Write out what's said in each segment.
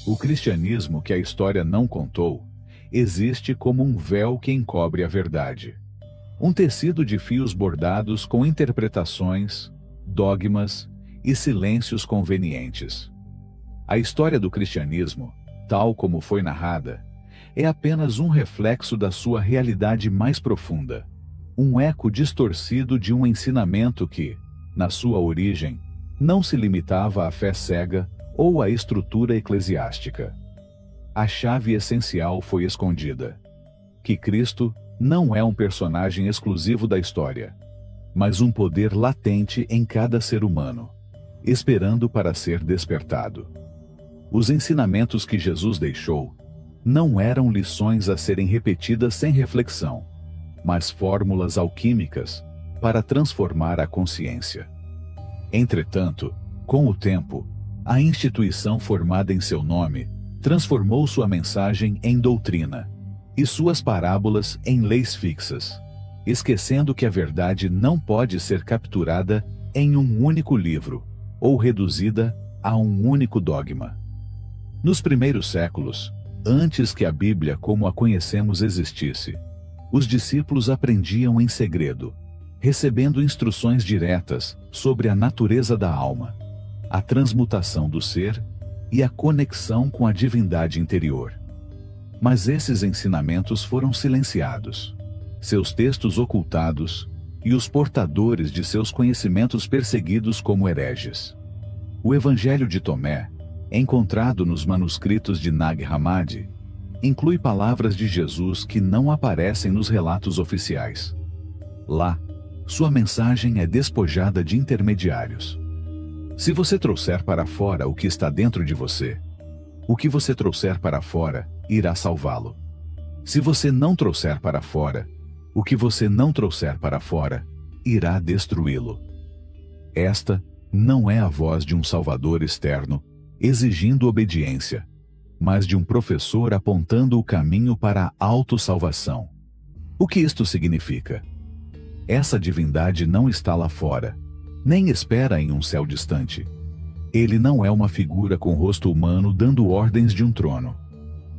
O cristianismo que a história não contou existe como um véu que encobre a verdade. Um tecido de fios bordados com interpretações, dogmas e silêncios convenientes. A história do cristianismo, tal como foi narrada, é apenas um reflexo da sua realidade mais profunda, um eco distorcido de um ensinamento que, na sua origem, não se limitava à fé cega ou à estrutura eclesiástica. A chave essencial foi escondida: que Cristo não é um personagem exclusivo da história, mas um poder latente em cada ser humano, esperando para ser despertado. Os ensinamentos que Jesus deixou não eram lições a serem repetidas sem reflexão, mas fórmulas alquímicas para transformar a consciência. Entretanto, com o tempo, a instituição formada em seu nome transformou sua mensagem em doutrina e suas parábolas em leis fixas, esquecendo que a verdade não pode ser capturada em um único livro ou reduzida a um único dogma. Nos primeiros séculos, antes que a Bíblia como a conhecemos existisse, os discípulos aprendiam em segredo, recebendo instruções diretas sobre a natureza da alma, a transmutação do ser e a conexão com a divindade interior. Mas esses ensinamentos foram silenciados, seus textos ocultados e os portadores de seus conhecimentos perseguidos como hereges. O Evangelho de Tomé, encontrado nos manuscritos de Nag Hammadi, inclui palavras de Jesus que não aparecem nos relatos oficiais. Lá, sua mensagem é despojada de intermediários. Se você trouxer para fora o que está dentro de você, o que você trouxer para fora irá salvá-lo. Se você não trouxer para fora, o que você não trouxer para fora irá destruí-lo. Esta não é a voz de um Salvador externo exigindo obediência, mas de um professor apontando o caminho para a autossalvação. O que isto significa? Essa divindade não está lá fora, nem espera em um céu distante. Ele não é uma figura com rosto humano dando ordens de um trono.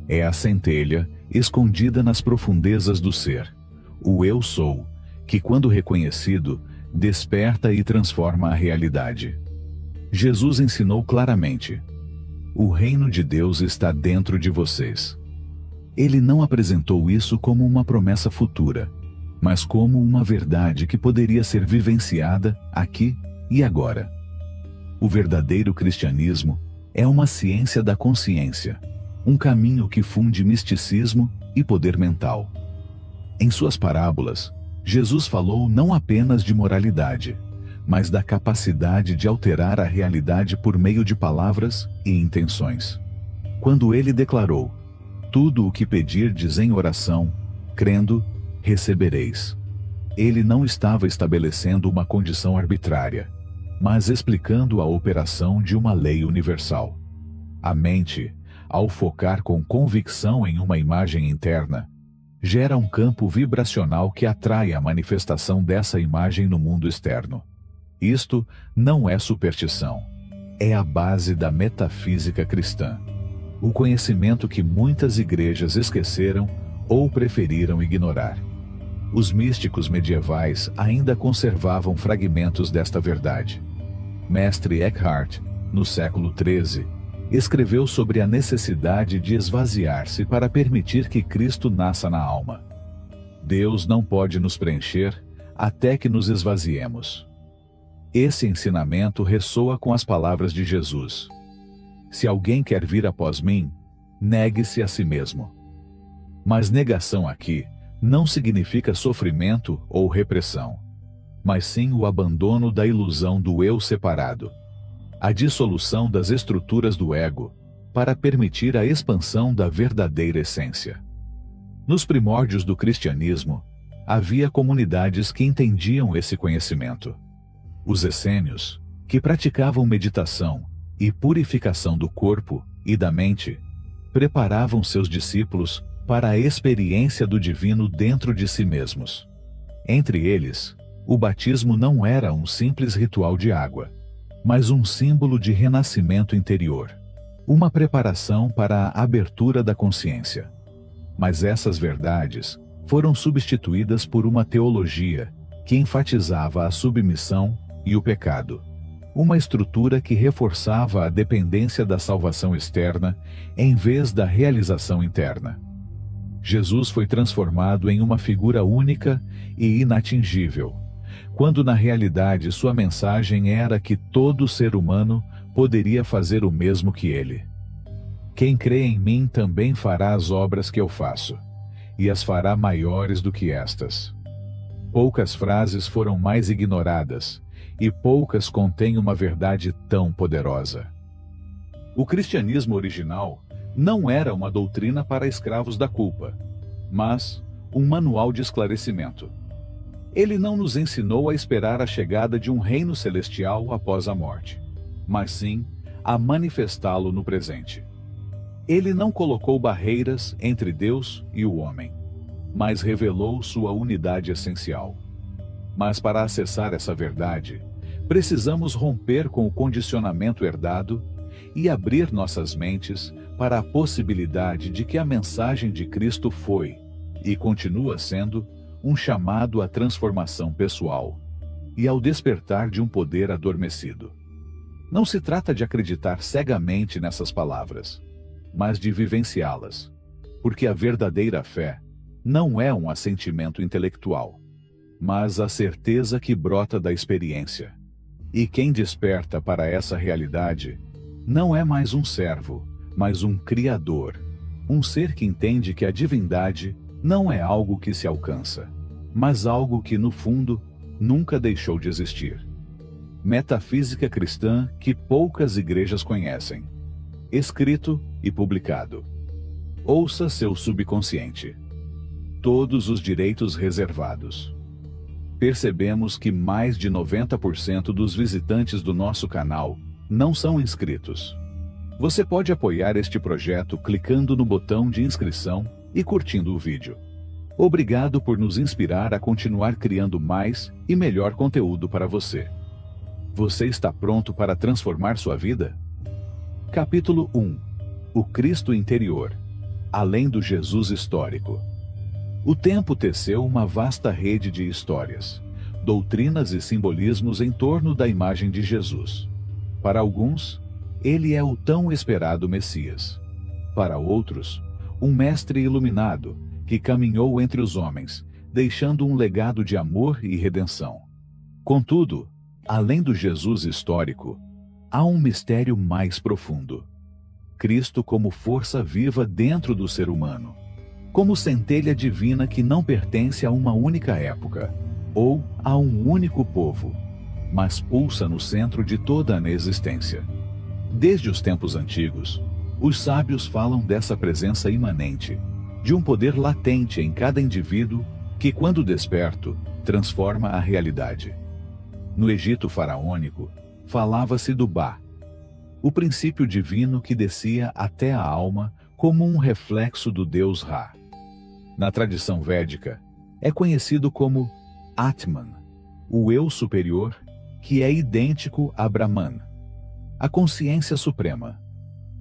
É a centelha escondida nas profundezas do ser, o Eu Sou, que quando reconhecido, desperta e transforma a realidade. Jesus ensinou claramente: o reino de Deus está dentro de vocês. Ele não apresentou isso como uma promessa futura, mas como uma verdade que poderia ser vivenciada aqui e agora. O verdadeiro cristianismo é uma ciência da consciência, um caminho que funde misticismo e poder mental. Em suas parábolas, Jesus falou não apenas de moralidade, mas da capacidade de alterar a realidade por meio de palavras e intenções. Quando ele declarou: tudo o que pedirdes em oração, crendo, recebereis, ele não estava estabelecendo uma condição arbitrária, mas explicando a operação de uma lei universal. A mente, ao focar com convicção em uma imagem interna, gera um campo vibracional que atrai a manifestação dessa imagem no mundo externo. Isto não é superstição, é a base da metafísica cristã, o conhecimento que muitas igrejas esqueceram ou preferiram ignorar. Os místicos medievais ainda conservavam fragmentos desta verdade. Mestre Eckhart, no século XIII, escreveu sobre a necessidade de esvaziar-se para permitir que Cristo nasça na alma. Deus não pode nos preencher até que nos esvaziemos. Esse ensinamento ressoa com as palavras de Jesus: se alguém quer vir após mim, negue-se a si mesmo. Mas negação aqui não significa sofrimento ou repressão, mas sim o abandono da ilusão do eu separado, a dissolução das estruturas do ego, para permitir a expansão da verdadeira essência. Nos primórdios do cristianismo, havia comunidades que entendiam esse conhecimento. Os essênios, que praticavam meditação e purificação do corpo e da mente, preparavam seus discípulos para a experiência do divino dentro de si mesmos. Entre eles, o batismo não era um simples ritual de água, mas um símbolo de renascimento interior. uma preparação para a abertura da consciência. Mas essas verdades foram substituídas por uma teologia que enfatizava a submissão e o pecado, uma estrutura que reforçava a dependência da salvação externa em vez da realização interna. Jesus foi transformado em uma figura única e inatingível, quando na realidade sua mensagem era que todo ser humano poderia fazer o mesmo que ele. Quem crê em mim também fará as obras que eu faço, e as fará maiores do que estas. Poucas frases foram mais ignoradas, e poucas contêm uma verdade tão poderosa. O cristianismo original não era uma doutrina para escravos da culpa, mas um manual de esclarecimento. Ele não nos ensinou a esperar a chegada de um reino celestial após a morte, mas sim a manifestá-lo no presente. Ele não colocou barreiras entre Deus e o homem, mas revelou sua unidade essencial. Mas para acessar essa verdade, precisamos romper com o condicionamento herdado e abrir nossas mentes para a possibilidade de que a mensagem de Cristo foi, e continua sendo, um chamado à transformação pessoal e ao despertar de um poder adormecido. Não se trata de acreditar cegamente nessas palavras, mas de vivenciá-las, porque a verdadeira fé não é um assentimento intelectual, mas a certeza que brota da experiência. E quem desperta para essa realidade não é mais um servo, mas um criador, um ser que entende que a divindade não é algo que se alcança, mas algo que, no fundo, nunca deixou de existir. Metafísica cristã que poucas igrejas conhecem. Escrito e publicado. Ouça seu subconsciente. Todos os direitos reservados. Percebemos que mais de 90% dos visitantes do nosso canal não são inscritos. Você pode apoiar este projeto clicando no botão de inscrição e curtindo o vídeo. Obrigado por nos inspirar a continuar criando mais e melhor conteúdo para você. Você está pronto para transformar sua vida? Capítulo 1. O Cristo interior, além do Jesus histórico. O tempo teceu uma vasta rede de histórias, doutrinas e simbolismos em torno da imagem de Jesus. Para alguns, ele é o tão esperado Messias. Para outros, um mestre iluminado que caminhou entre os homens, deixando um legado de amor e redenção. Contudo, além do Jesus histórico, há um mistério mais profundo. Cristo como força viva dentro do ser humano, como centelha divina que não pertence a uma única época, ou a um único povo, mas pulsa no centro de toda a existência. Desde os tempos antigos, os sábios falam dessa presença imanente, de um poder latente em cada indivíduo que, quando desperto, transforma a realidade. No Egito faraônico, falava-se do Ba, o princípio divino que descia até a alma como um reflexo do deus Ra. Na tradição védica, é conhecido como Atman, o eu superior, que é idêntico a Brahman, a consciência suprema.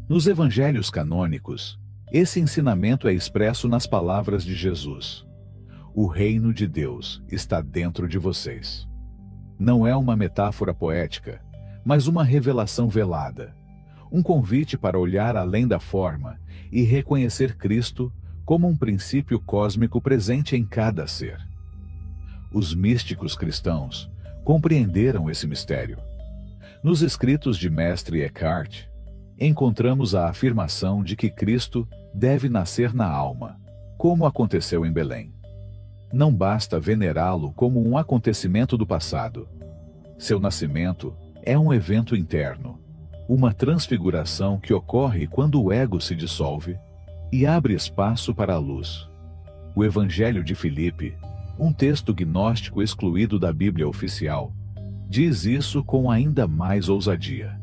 Nos evangelhos canônicos, esse ensinamento é expresso nas palavras de Jesus: o reino de Deus está dentro de vocês. Não é uma metáfora poética, mas uma revelação velada, um convite para olhar além da forma e reconhecer Cristo como um princípio cósmico presente em cada ser. Os místicos cristãos compreenderam esse mistério. Nos escritos de Mestre Eckhart, encontramos a afirmação de que Cristo deve nascer na alma, como aconteceu em Belém. Não basta venerá-lo como um acontecimento do passado. Seu nascimento é um evento interno, uma transfiguração que ocorre quando o ego se dissolve e abre espaço para a luz. O Evangelho de Filipe, um texto gnóstico excluído da Bíblia oficial, diz isso com ainda mais ousadia.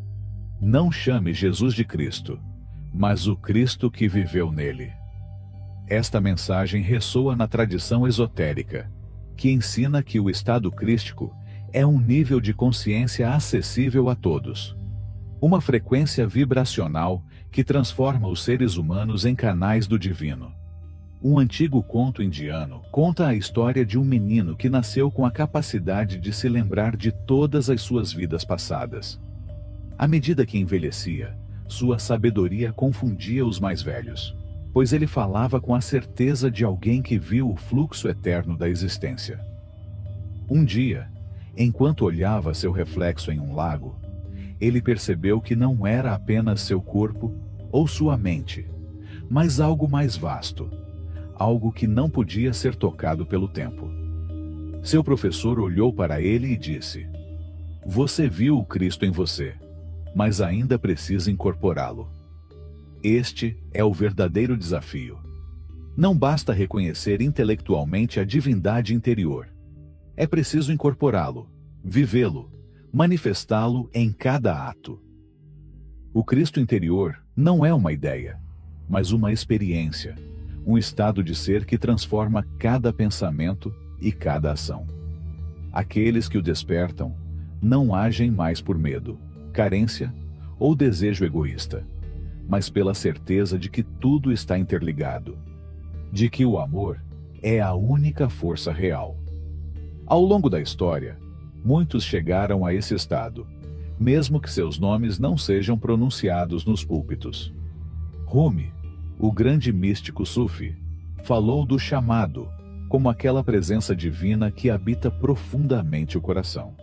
Não chame Jesus de Cristo, mas o Cristo que viveu nele. Esta mensagem ressoa na tradição esotérica, que ensina que o estado crístico é um nível de consciência acessível a todos. Uma frequência vibracional que transforma os seres humanos em canais do divino. Um antigo conto indiano conta a história de um menino que nasceu com a capacidade de se lembrar de todas as suas vidas passadas. À medida que envelhecia, sua sabedoria confundia os mais velhos, pois ele falava com a certeza de alguém que viu o fluxo eterno da existência. Um dia, enquanto olhava seu reflexo em um lago, ele percebeu que não era apenas seu corpo ou sua mente, mas algo mais vasto, algo que não podia ser tocado pelo tempo. Seu professor olhou para ele e disse: "Você viu o Cristo em você, mas ainda precisa incorporá-lo. Este é o verdadeiro desafio. Não basta reconhecer intelectualmente a divindade interior. É preciso incorporá-lo, vivê-lo, manifestá-lo em cada ato." O Cristo interior não é uma ideia, mas uma experiência, um estado de ser que transforma cada pensamento e cada ação. Aqueles que o despertam não agem mais por medo, carência ou desejo egoísta, mas pela certeza de que tudo está interligado, de que o amor é a única força real. Ao longo da história, muitos chegaram a esse estado, mesmo que seus nomes não sejam pronunciados nos púlpitos. Rumi, o grande místico sufi, falou do chamado como aquela presença divina que habita profundamente o coração.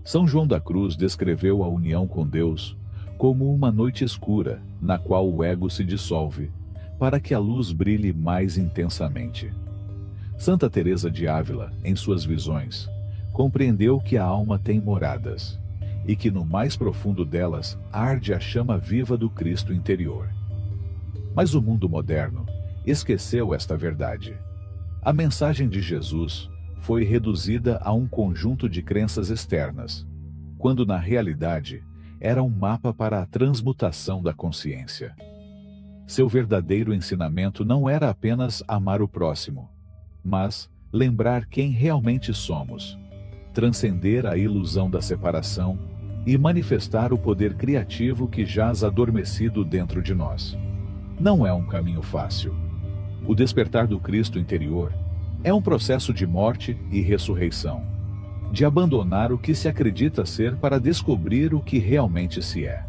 São João da Cruz descreveu a união com Deus como uma noite escura na qual o ego se dissolve, para que a luz brilhe mais intensamente. Santa Teresa de Ávila, em suas visões, compreendeu que a alma tem moradas, e que no mais profundo delas arde a chama viva do Cristo interior. Mas o mundo moderno esqueceu esta verdade. A mensagem de Jesus foi reduzida a um conjunto de crenças externas, quando na realidade era um mapa para a transmutação da consciência. Seu verdadeiro ensinamento não era apenas amar o próximo, mas lembrar quem realmente somos, transcender a ilusão da separação e manifestar o poder criativo que jaz adormecido dentro de nós. Não é um caminho fácil. O despertar do Cristo interior é um processo de morte e ressurreição, de abandonar o que se acredita ser para descobrir o que realmente se é.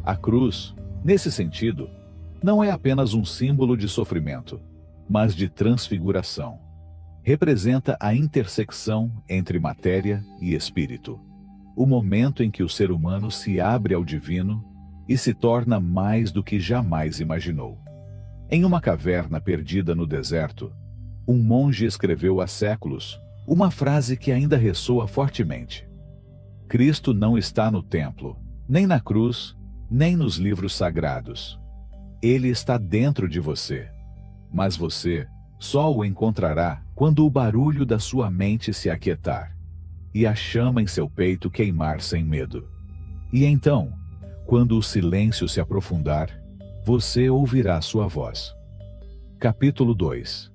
A cruz, nesse sentido, não é apenas um símbolo de sofrimento, mas de transfiguração. Representa a intersecção entre matéria e espírito, o momento em que o ser humano se abre ao divino e se torna mais do que jamais imaginou. Em uma caverna perdida no deserto, um monge escreveu há séculos uma frase que ainda ressoa fortemente: "Cristo não está no templo, nem na cruz, nem nos livros sagrados. Ele está dentro de você, mas você só o encontrará quando o barulho da sua mente se aquietar e a chama em seu peito queimar sem medo. E então, quando o silêncio se aprofundar, você ouvirá sua voz." Capítulo 2.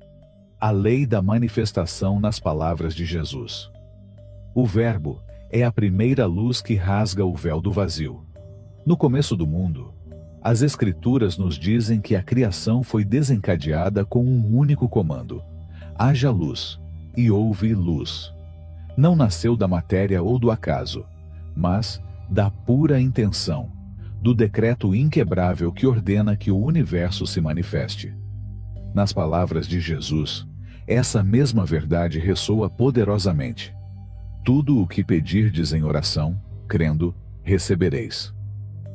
A lei da manifestação nas palavras de Jesus. O Verbo é a primeira luz que rasga o véu do vazio. No começo do mundo, as Escrituras nos dizem que a criação foi desencadeada com um único comando: haja luz, e houve luz. Não nasceu da matéria ou do acaso, mas da pura intenção, do decreto inquebrável que ordena que o universo se manifeste. Nas palavras de Jesus, essa mesma verdade ressoa poderosamente: tudo o que pedirdes em oração, crendo, recebereis.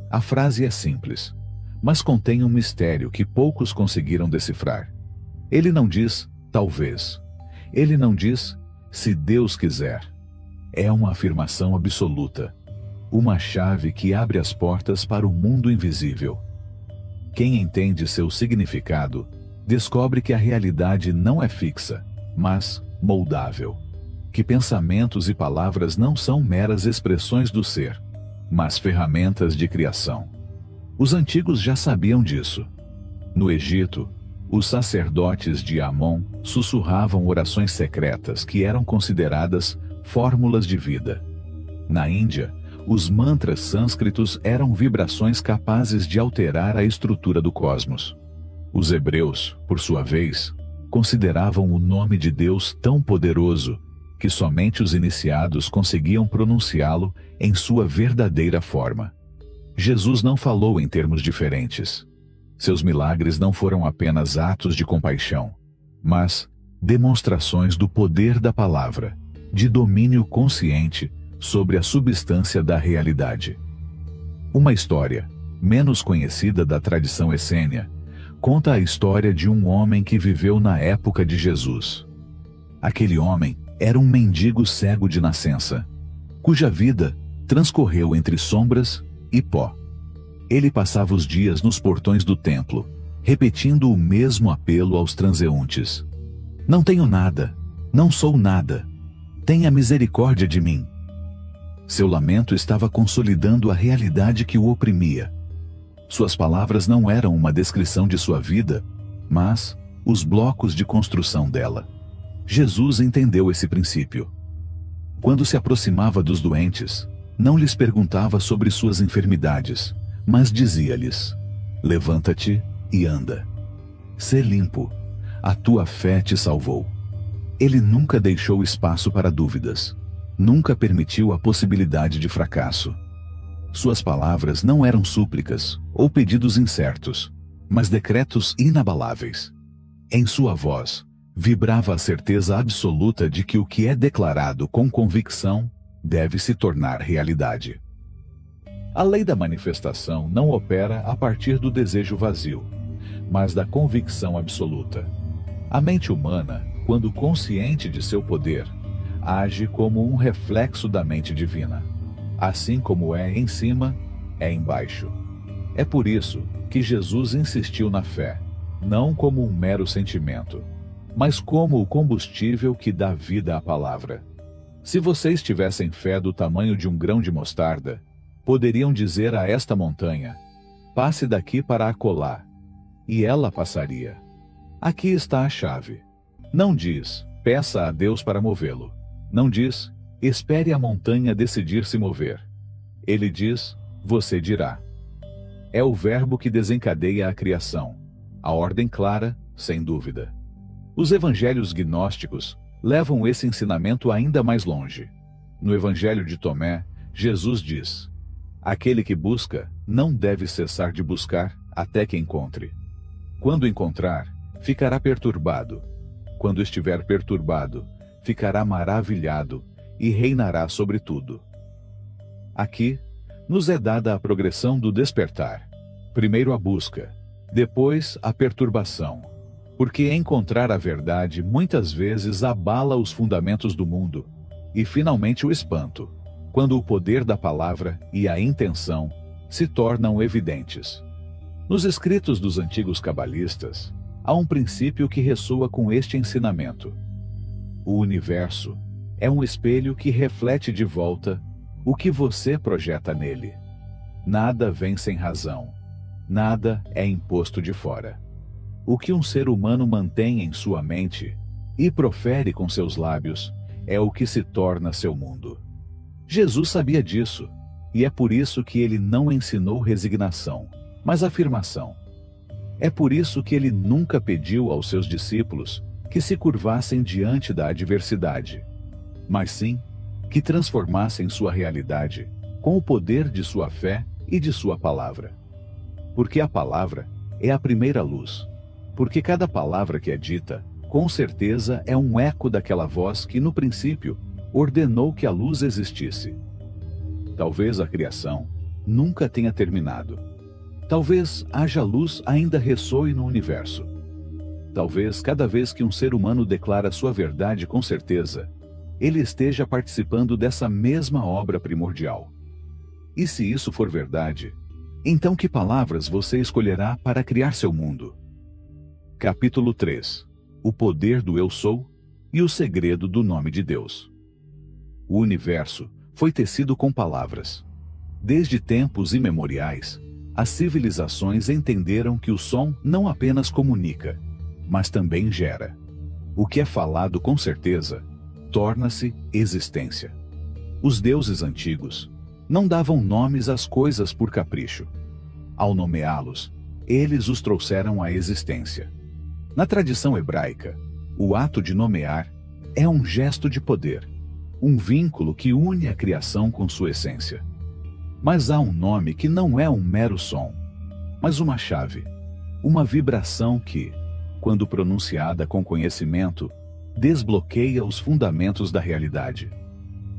A frase é simples, mas contém um mistério que poucos conseguiram decifrar. Ele não diz talvez. Ele não diz se Deus quiser. É uma afirmação absoluta, uma chave que abre as portas para o mundo invisível. Quem entende seu significado descobre que a realidade não é fixa, mas moldável. Que pensamentos e palavras não são meras expressões do ser, mas ferramentas de criação. Os antigos já sabiam disso. No Egito, os sacerdotes de Amon sussurravam orações secretas que eram consideradas fórmulas de vida. Na Índia, Os mantras sânscritos eram vibrações capazes de alterar a estrutura do cosmos. Os hebreus, por sua vez, consideravam o nome de Deus tão poderoso que somente os iniciados conseguiam pronunciá-lo em sua verdadeira forma. Jesus não falou em termos diferentes. Seus milagres não foram apenas atos de compaixão, mas demonstrações do poder da palavra, de domínio consciente sobre a substância da realidade. Uma história, menos conhecida da tradição essênia, conta a história de um homem que viveu na época de Jesus. Aquele homem era um mendigo cego de nascença, cuja vida transcorreu entre sombras e pó. Ele passava os dias nos portões do templo, repetindo o mesmo apelo aos transeuntes: "Não tenho nada, não sou nada, tenha misericórdia de mim." Seu lamento estava consolidando a realidade que o oprimia. Suas palavras não eram uma descrição de sua vida, mas os blocos de construção dela. Jesus entendeu esse princípio. Quando se aproximava dos doentes, não lhes perguntava sobre suas enfermidades, mas dizia-lhes: "Levanta-te e anda. Sê limpo, a tua fé te salvou." Ele nunca deixou espaço para dúvidas. Nunca permitiu a possibilidade de fracasso. Suas palavras não eram súplicas ou pedidos incertos, mas decretos inabaláveis. Em sua voz, vibrava a certeza absoluta de que o que é declarado com convicção deve se tornar realidade. A lei da manifestação não opera a partir do desejo vazio, mas da convicção absoluta. A mente humana, quando consciente de seu poder, age como um reflexo da mente divina. Assim como é em cima, é embaixo. É por isso que Jesus insistiu na fé, não como um mero sentimento, mas como o combustível que dá vida à palavra. Se vocês tivessem fé do tamanho de um grão de mostarda, poderiam dizer a esta montanha: "Passe daqui para acolá", e ela passaria. Aqui está a chave. Não diz: "Peça a Deus para movê-lo." Não diz: "Espere a montanha decidir se mover." Ele diz: "Você dirá." É o verbo que desencadeia a criação. A ordem clara, sem dúvida. Os evangelhos gnósticos levam esse ensinamento ainda mais longe. No evangelho de Tomé, Jesus diz: "Aquele que busca não deve cessar de buscar até que encontre. Quando encontrar, ficará perturbado. Quando estiver perturbado, ficará maravilhado e reinará sobre tudo." Aqui, nos é dada a progressão do despertar. Primeiro a busca, depois a perturbação. Porque encontrar a verdade muitas vezes abala os fundamentos do mundo, e finalmente o espanto, quando o poder da palavra e a intenção se tornam evidentes. Nos escritos dos antigos cabalistas, há um princípio que ressoa com este ensinamento. O universo é um espelho que reflete de volta o que você projeta nele. Nada vem sem razão. Nada é imposto de fora. O que um ser humano mantém em sua mente e profere com seus lábios é o que se torna seu mundo. Jesus sabia disso, e é por isso que ele não ensinou resignação, mas afirmação. É por isso que ele nunca pediu aos seus discípulos que se curvassem diante da adversidade, mas sim que transformassem sua realidade com o poder de sua fé e de sua palavra. Porque a palavra é a primeira luz, porque cada palavra que é dita, com certeza é um eco daquela voz que no princípio ordenou que a luz existisse. Talvez a criação nunca tenha terminado. Talvez haja luz ainda ressoe no universo. Talvez cada vez que um ser humano declara sua verdade com certeza, ele esteja participando dessa mesma obra primordial. E se isso for verdade, então que palavras você escolherá para criar seu mundo? Capítulo 3. O poder do Eu Sou e o segredo do nome de Deus. O universo foi tecido com palavras. Desde tempos imemoriais, as civilizações entenderam que o som não apenas comunica, mas também gera. O que é falado com certeza torna-se existência. Os deuses antigos Não davam nomes às coisas por capricho. Ao nomeá-los, eles os trouxeram à existência. Na tradição hebraica, o ato de nomear é um gesto de poder, um vínculo que une a criação com sua essência. Mas há um nome que não é um mero som, mas uma chave, uma vibração que, quando pronunciada com conhecimento, desbloqueia os fundamentos da realidade.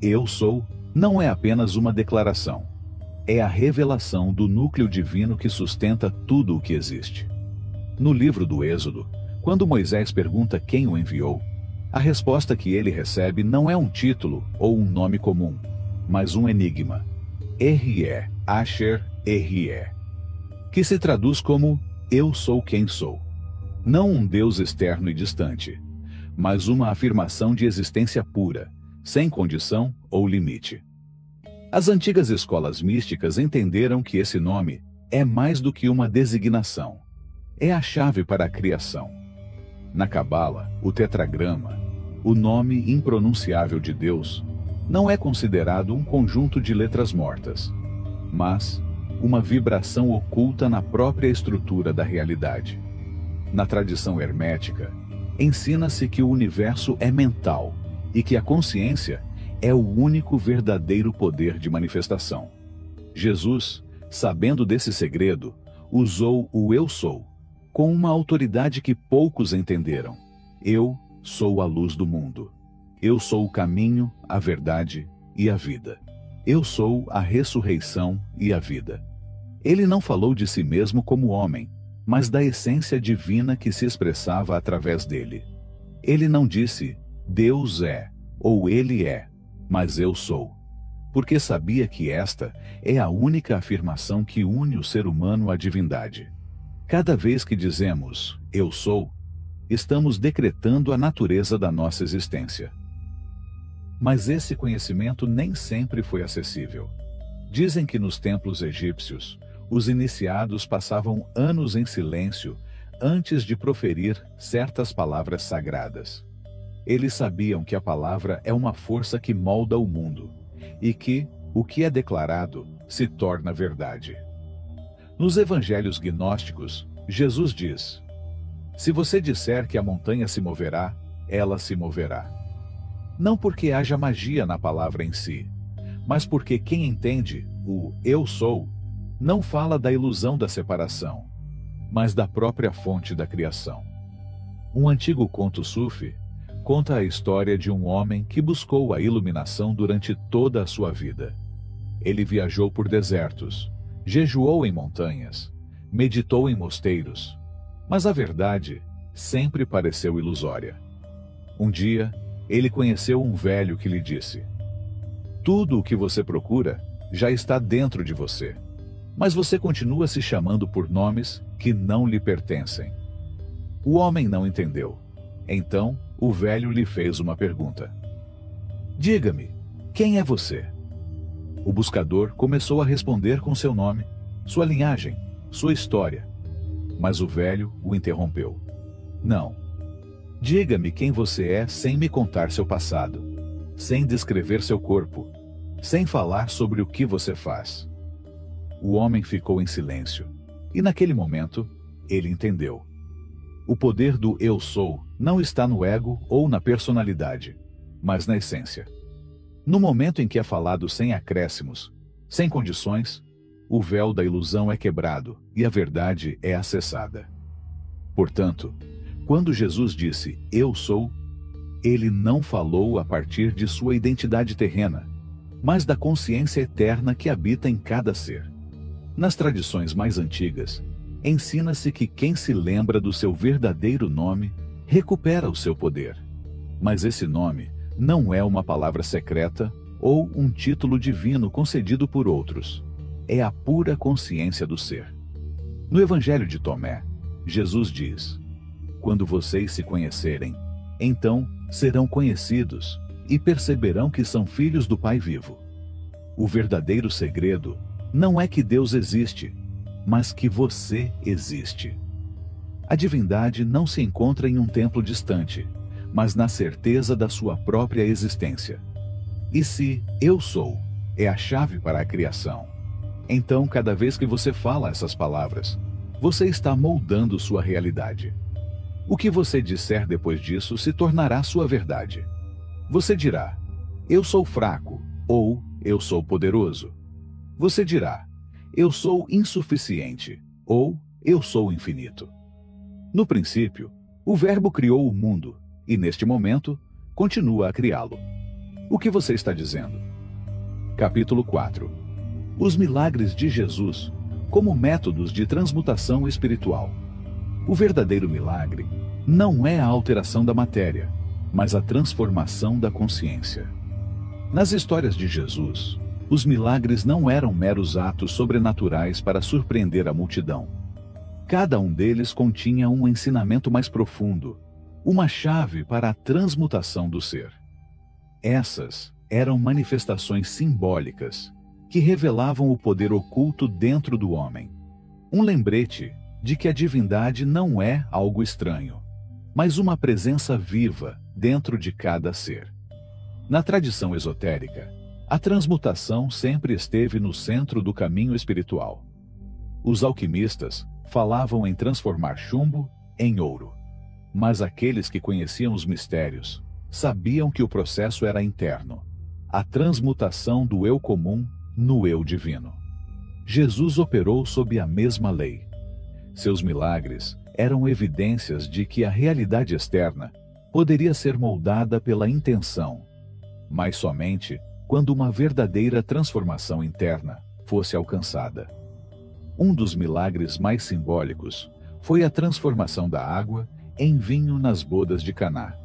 Eu sou não é apenas uma declaração, é a revelação do núcleo divino que sustenta tudo o que existe. No livro do Êxodo, quando Moisés pergunta quem o enviou, a resposta que ele recebe não é um título ou um nome comum, mas um enigma. R.E. Asher R.E. que se traduz como Eu sou quem sou. Não um Deus externo e distante, mas uma afirmação de existência pura, sem condição ou limite. As antigas escolas místicas entenderam que esse nome é mais do que uma designação. É a chave para a criação. Na Cabala, o tetragrama, o nome impronunciável de Deus, não é considerado um conjunto de letras mortas, mas uma vibração oculta na própria estrutura da realidade. Na tradição hermética, ensina-se que o universo é mental e que a consciência é o único verdadeiro poder de manifestação. Jesus, sabendo desse segredo, usou o Eu Sou, com uma autoridade que poucos entenderam. Eu sou a luz do mundo. Eu sou o caminho, a verdade e a vida. Eu sou a ressurreição e a vida. Ele não falou de si mesmo como homem, mas da essência divina que se expressava através dele. Ele não disse, Deus é, ou Ele é, mas eu sou, porque sabia que esta é a única afirmação que une o ser humano à divindade. Cada vez que dizemos, eu sou, estamos decretando a natureza da nossa existência. Mas esse conhecimento nem sempre foi acessível. Dizem que nos templos egípcios, os iniciados passavam anos em silêncio antes de proferir certas palavras sagradas. Eles sabiam que a palavra é uma força que molda o mundo, e que o que é declarado se torna verdade. Nos evangelhos gnósticos, Jesus diz, se você disser que a montanha se moverá, ela se moverá. Não porque haja magia na palavra em si, mas porque quem entende o eu sou, não fala da ilusão da separação, mas da própria fonte da criação. Um antigo conto sufi conta a história de um homem que buscou a iluminação durante toda a sua vida. Ele viajou por desertos, jejuou em montanhas, meditou em mosteiros, mas a verdade sempre pareceu ilusória. Um dia, ele conheceu um velho que lhe disse, tudo o que você procura já está dentro de você, mas você continua se chamando por nomes que não lhe pertencem. O homem não entendeu. Então, o velho lhe fez uma pergunta. Diga-me, quem é você? O buscador começou a responder com seu nome, sua linhagem, sua história. Mas o velho o interrompeu. Não. Diga-me quem você é sem me contar seu passado, sem descrever seu corpo, sem falar sobre o que você faz. O homem ficou em silêncio, e naquele momento, ele entendeu. O poder do eu sou não está no ego ou na personalidade, mas na essência. No momento em que é falado sem acréscimos, sem condições, o véu da ilusão é quebrado e a verdade é acessada. Portanto, quando Jesus disse eu sou, ele não falou a partir de sua identidade terrena, mas da consciência eterna que habita em cada ser. Nas tradições mais antigas, ensina-se que quem se lembra do seu verdadeiro nome recupera o seu poder. Mas esse nome não é uma palavra secreta ou um título divino concedido por outros. É a pura consciência do ser. No Evangelho de Tomé, Jesus diz, quando vocês se conhecerem, então serão conhecidos e perceberão que são filhos do Pai vivo. O verdadeiro segredo não é que Deus existe, mas que você existe. A divindade não se encontra em um templo distante, mas na certeza da sua própria existência. E se eu sou é a chave para a criação. Então, cada vez que você fala essas palavras, você está moldando sua realidade. O que você disser depois disso se tornará sua verdade. Você dirá, eu sou fraco, ou eu sou poderoso. Você dirá, eu sou insuficiente, ou eu sou infinito. No princípio, o Verbo criou o mundo, e neste momento, continua a criá-lo. O que você está dizendo? Capítulo 4. Os milagres de Jesus como métodos de transmutação espiritual. O verdadeiro milagre não é a alteração da matéria, mas a transformação da consciência. Nas histórias de Jesus, os milagres não eram meros atos sobrenaturais para surpreender a multidão. Cada um deles continha um ensinamento mais profundo, uma chave para a transmutação do ser. Essas eram manifestações simbólicas que revelavam o poder oculto dentro do homem. Um lembrete de que a divindade não é algo estranho, mas uma presença viva dentro de cada ser. Na tradição esotérica, a transmutação sempre esteve no centro do caminho espiritual. Os alquimistas falavam em transformar chumbo em ouro, mas aqueles que conheciam os mistérios sabiam que o processo era interno, a transmutação do eu comum no eu divino. Jesus operou sob a mesma lei. Seus milagres eram evidências de que a realidade externa poderia ser moldada pela intenção, mas somente quando uma verdadeira transformação interna fosse alcançada. Um dos milagres mais simbólicos foi a transformação da água em vinho nas bodas de Caná.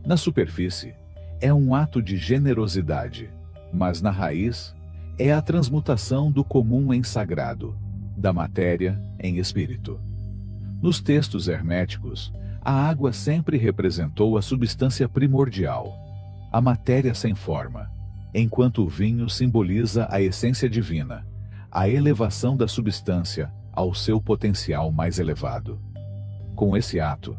Na superfície, é um ato de generosidade, mas na raiz, é a transmutação do comum em sagrado, da matéria em espírito. Nos textos herméticos, a água sempre representou a substância primordial, a matéria sem forma, enquanto o vinho simboliza a essência divina, a elevação da substância ao seu potencial mais elevado. Com esse ato,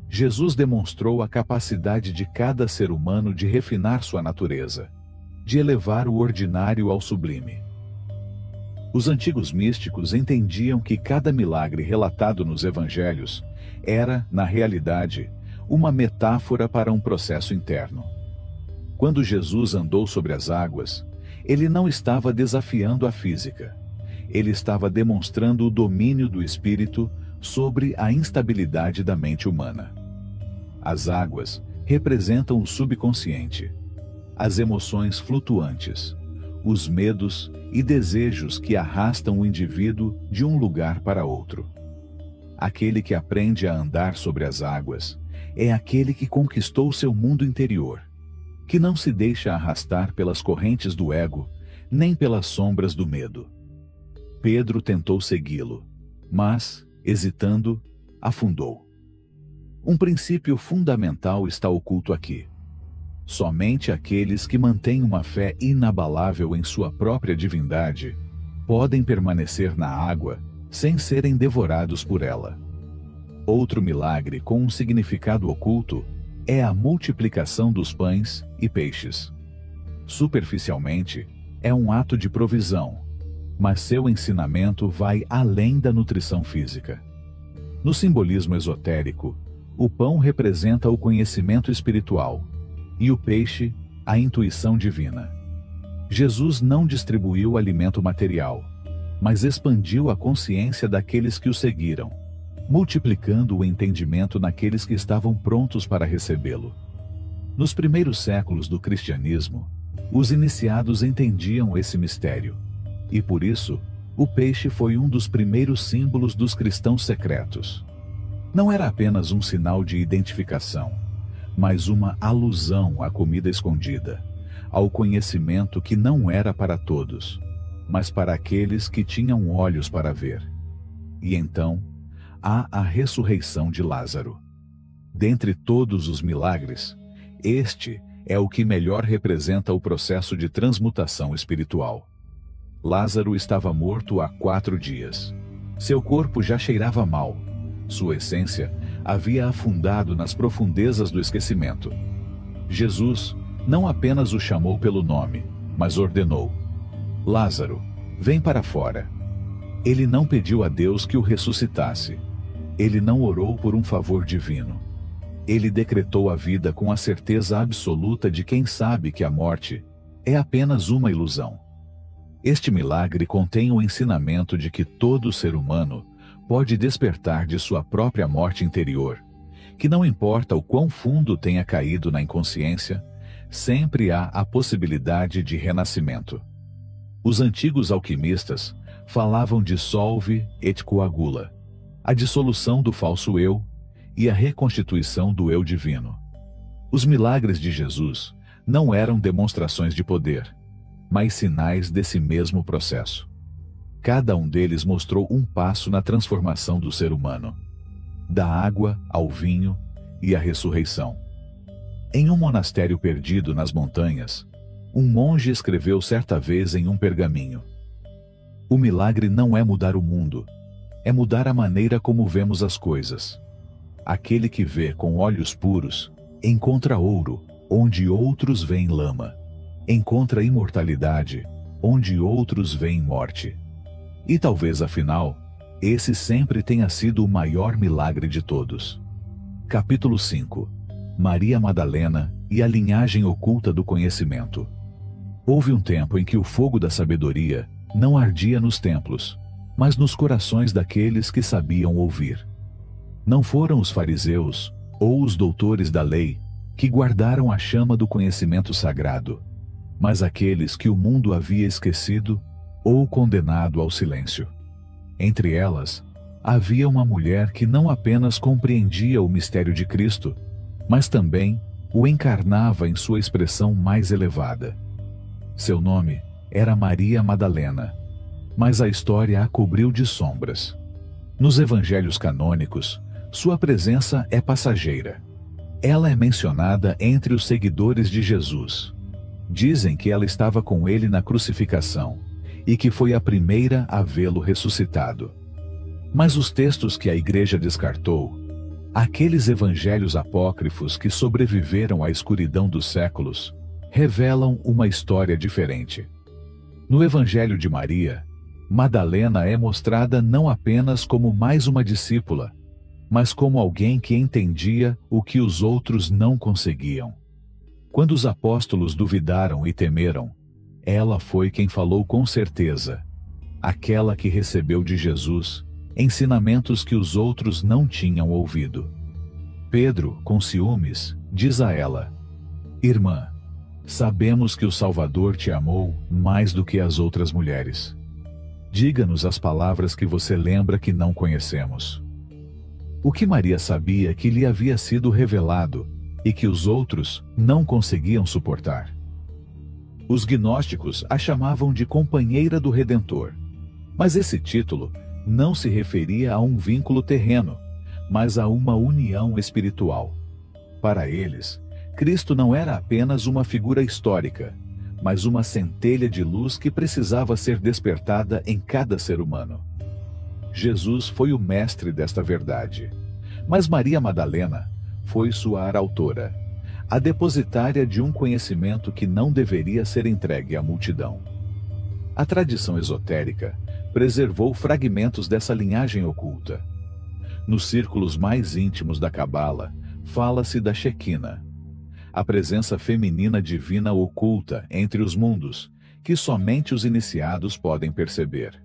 Jesus demonstrou a capacidade de cada ser humano de refinar sua natureza, de elevar o ordinário ao sublime. Os antigos místicos entendiam que cada milagre relatado nos evangelhos era, na realidade, uma metáfora para um processo interno. Quando Jesus andou sobre as águas, ele não estava desafiando a física. Ele estava demonstrando o domínio do espírito sobre a instabilidade da mente humana. As águas representam o subconsciente, as emoções flutuantes, os medos e desejos que arrastam o indivíduo de um lugar para outro. Aquele que aprende a andar sobre as águas é aquele que conquistou seu mundo interior, que não se deixa arrastar pelas correntes do ego, nem pelas sombras do medo. Pedro tentou segui-lo, mas, hesitando, afundou. Um princípio fundamental está oculto aqui. Somente aqueles que mantêm uma fé inabalável em sua própria divindade podem permanecer na água sem serem devorados por ela. Outro milagre com um significado oculto é a multiplicação dos pães e peixes. Superficialmente, é um ato de provisão, mas seu ensinamento vai além da nutrição física. No simbolismo esotérico, o pão representa o conhecimento espiritual e o peixe, a intuição divina. Jesus não distribuiu alimento material, mas expandiu a consciência daqueles que o seguiram, multiplicando o entendimento naqueles que estavam prontos para recebê-lo. Nos primeiros séculos do cristianismo, os iniciados entendiam esse mistério, e por isso, o peixe foi um dos primeiros símbolos dos cristãos secretos. Não era apenas um sinal de identificação, mas uma alusão à comida escondida, ao conhecimento que não era para todos, mas para aqueles que tinham olhos para ver. E então, há a ressurreição de Lázaro. Dentre todos os milagres, este é o que melhor representa o processo de transmutação espiritual. Lázaro estava morto há 4 dias. Seu corpo já cheirava mal. Sua essência havia afundado nas profundezas do esquecimento. Jesus não apenas o chamou pelo nome, mas ordenou: Lázaro, vem para fora. Ele não pediu a Deus que o ressuscitasse. Ele não orou por um favor divino. Ele decretou a vida com a certeza absoluta de quem sabe que a morte é apenas uma ilusão. Este milagre contém o ensinamento de que todo ser humano pode despertar de sua própria morte interior, que não importa o quão fundo tenha caído na inconsciência, sempre há a possibilidade de renascimento. Os antigos alquimistas falavam de solve et coagula, a dissolução do falso eu e a reconstituição do eu divino. Os milagres de Jesus não eram demonstrações de poder, mas sinais desse mesmo processo. Cada um deles mostrou um passo na transformação do ser humano, da água ao vinho e à ressurreição. Em um monastério perdido nas montanhas, um monge escreveu certa vez em um pergaminho: o milagre não é mudar o mundo, é mudar a maneira como vemos as coisas. Aquele que vê com olhos puros, encontra ouro, onde outros veem lama. Encontra imortalidade, onde outros veem morte. E talvez, afinal, esse sempre tenha sido o maior milagre de todos. Capítulo 5. Maria Madalena e a linhagem oculta do conhecimento. Houve um tempo em que o fogo da sabedoria não ardia nos templos, mas nos corações daqueles que sabiam ouvir. Não foram os fariseus ou os doutores da lei que guardaram a chama do conhecimento sagrado, mas aqueles que o mundo havia esquecido ou condenado ao silêncio. Entre elas, havia uma mulher que não apenas compreendia o mistério de Cristo, mas também o encarnava em sua expressão mais elevada. Seu nome era Maria Madalena, mas a história a cobriu de sombras. Nos evangelhos canônicos, sua presença é passageira. Ela é mencionada entre os seguidores de Jesus. Dizem que ela estava com ele na crucificação e que foi a primeira a vê-lo ressuscitado. Mas os textos que a Igreja descartou, aqueles evangelhos apócrifos que sobreviveram à escuridão dos séculos, revelam uma história diferente. No Evangelho de Maria, Madalena é mostrada não apenas como mais uma discípula, mas como alguém que entendia o que os outros não conseguiam. Quando os apóstolos duvidaram e temeram, ela foi quem falou com certeza, aquela que recebeu de Jesus ensinamentos que os outros não tinham ouvido. Pedro, com ciúmes, diz a ela: Irmã, sabemos que o Salvador te amou mais do que as outras mulheres. Diga-nos as palavras que você lembra que não conhecemos. O que Maria sabia que lhe havia sido revelado e que os outros não conseguiam suportar. Os gnósticos a chamavam de companheira do Redentor, mas esse título não se referia a um vínculo terreno, mas a uma união espiritual. Para eles, Cristo não era apenas uma figura histórica, mas uma centelha de luz que precisava ser despertada em cada ser humano. Jesus foi o mestre desta verdade, mas Maria Madalena foi sua arautora, a depositária de um conhecimento que não deveria ser entregue à multidão. A tradição esotérica preservou fragmentos dessa linhagem oculta. Nos círculos mais íntimos da Cabala, fala-se da Shekinah, a presença feminina divina oculta entre os mundos, que somente os iniciados podem perceber.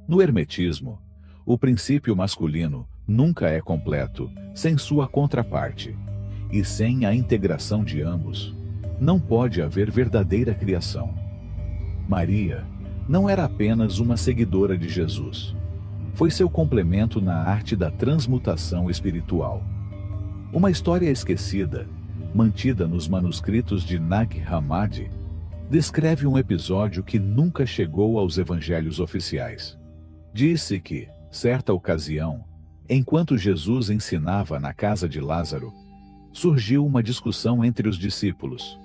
No hermetismo, o princípio masculino nunca é completo sem sua contraparte, e sem a integração de ambos, não pode haver verdadeira criação. Maria não era apenas uma seguidora de Jesus. Foi seu complemento na arte da transmutação espiritual. Uma história esquecida, mantida nos manuscritos de Nag Hammadi, descreve um episódio que nunca chegou aos evangelhos oficiais. Disse que, certa ocasião, enquanto Jesus ensinava na casa de Lázaro, surgiu uma discussão entre os discípulos.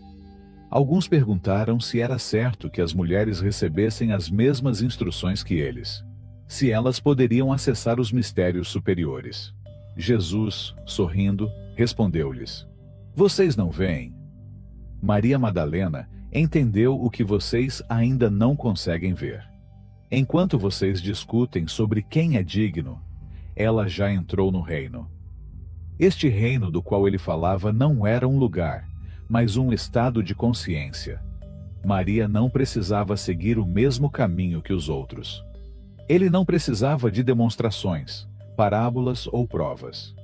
Alguns perguntaram se era certo que as mulheres recebessem as mesmas instruções que eles, se elas poderiam acessar os mistérios superiores. Jesus, sorrindo, respondeu-lhes: Vocês não veem? Maria Madalena entendeu o que vocês ainda não conseguem ver. Enquanto vocês discutem sobre quem é digno, ela já entrou no reino. Este reino do qual ele falava não era um lugar, mas um estado de consciência. Maria não precisava seguir o mesmo caminho que os outros. Ele não precisava de demonstrações, parábolas ou provas.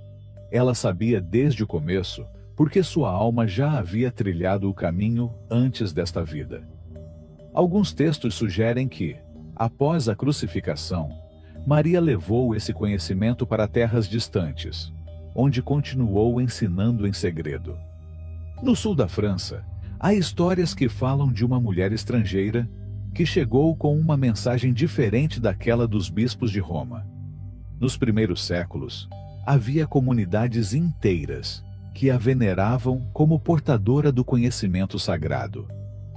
Ela sabia desde o começo, porque sua alma já havia trilhado o caminho antes desta vida. Alguns textos sugerem que, após a crucificação, Maria levou esse conhecimento para terras distantes, onde continuou ensinando em segredo. No sul da França, há histórias que falam de uma mulher estrangeira que chegou com uma mensagem diferente daquela dos bispos de Roma. Nos primeiros séculos, havia comunidades inteiras que a veneravam como portadora do conhecimento sagrado,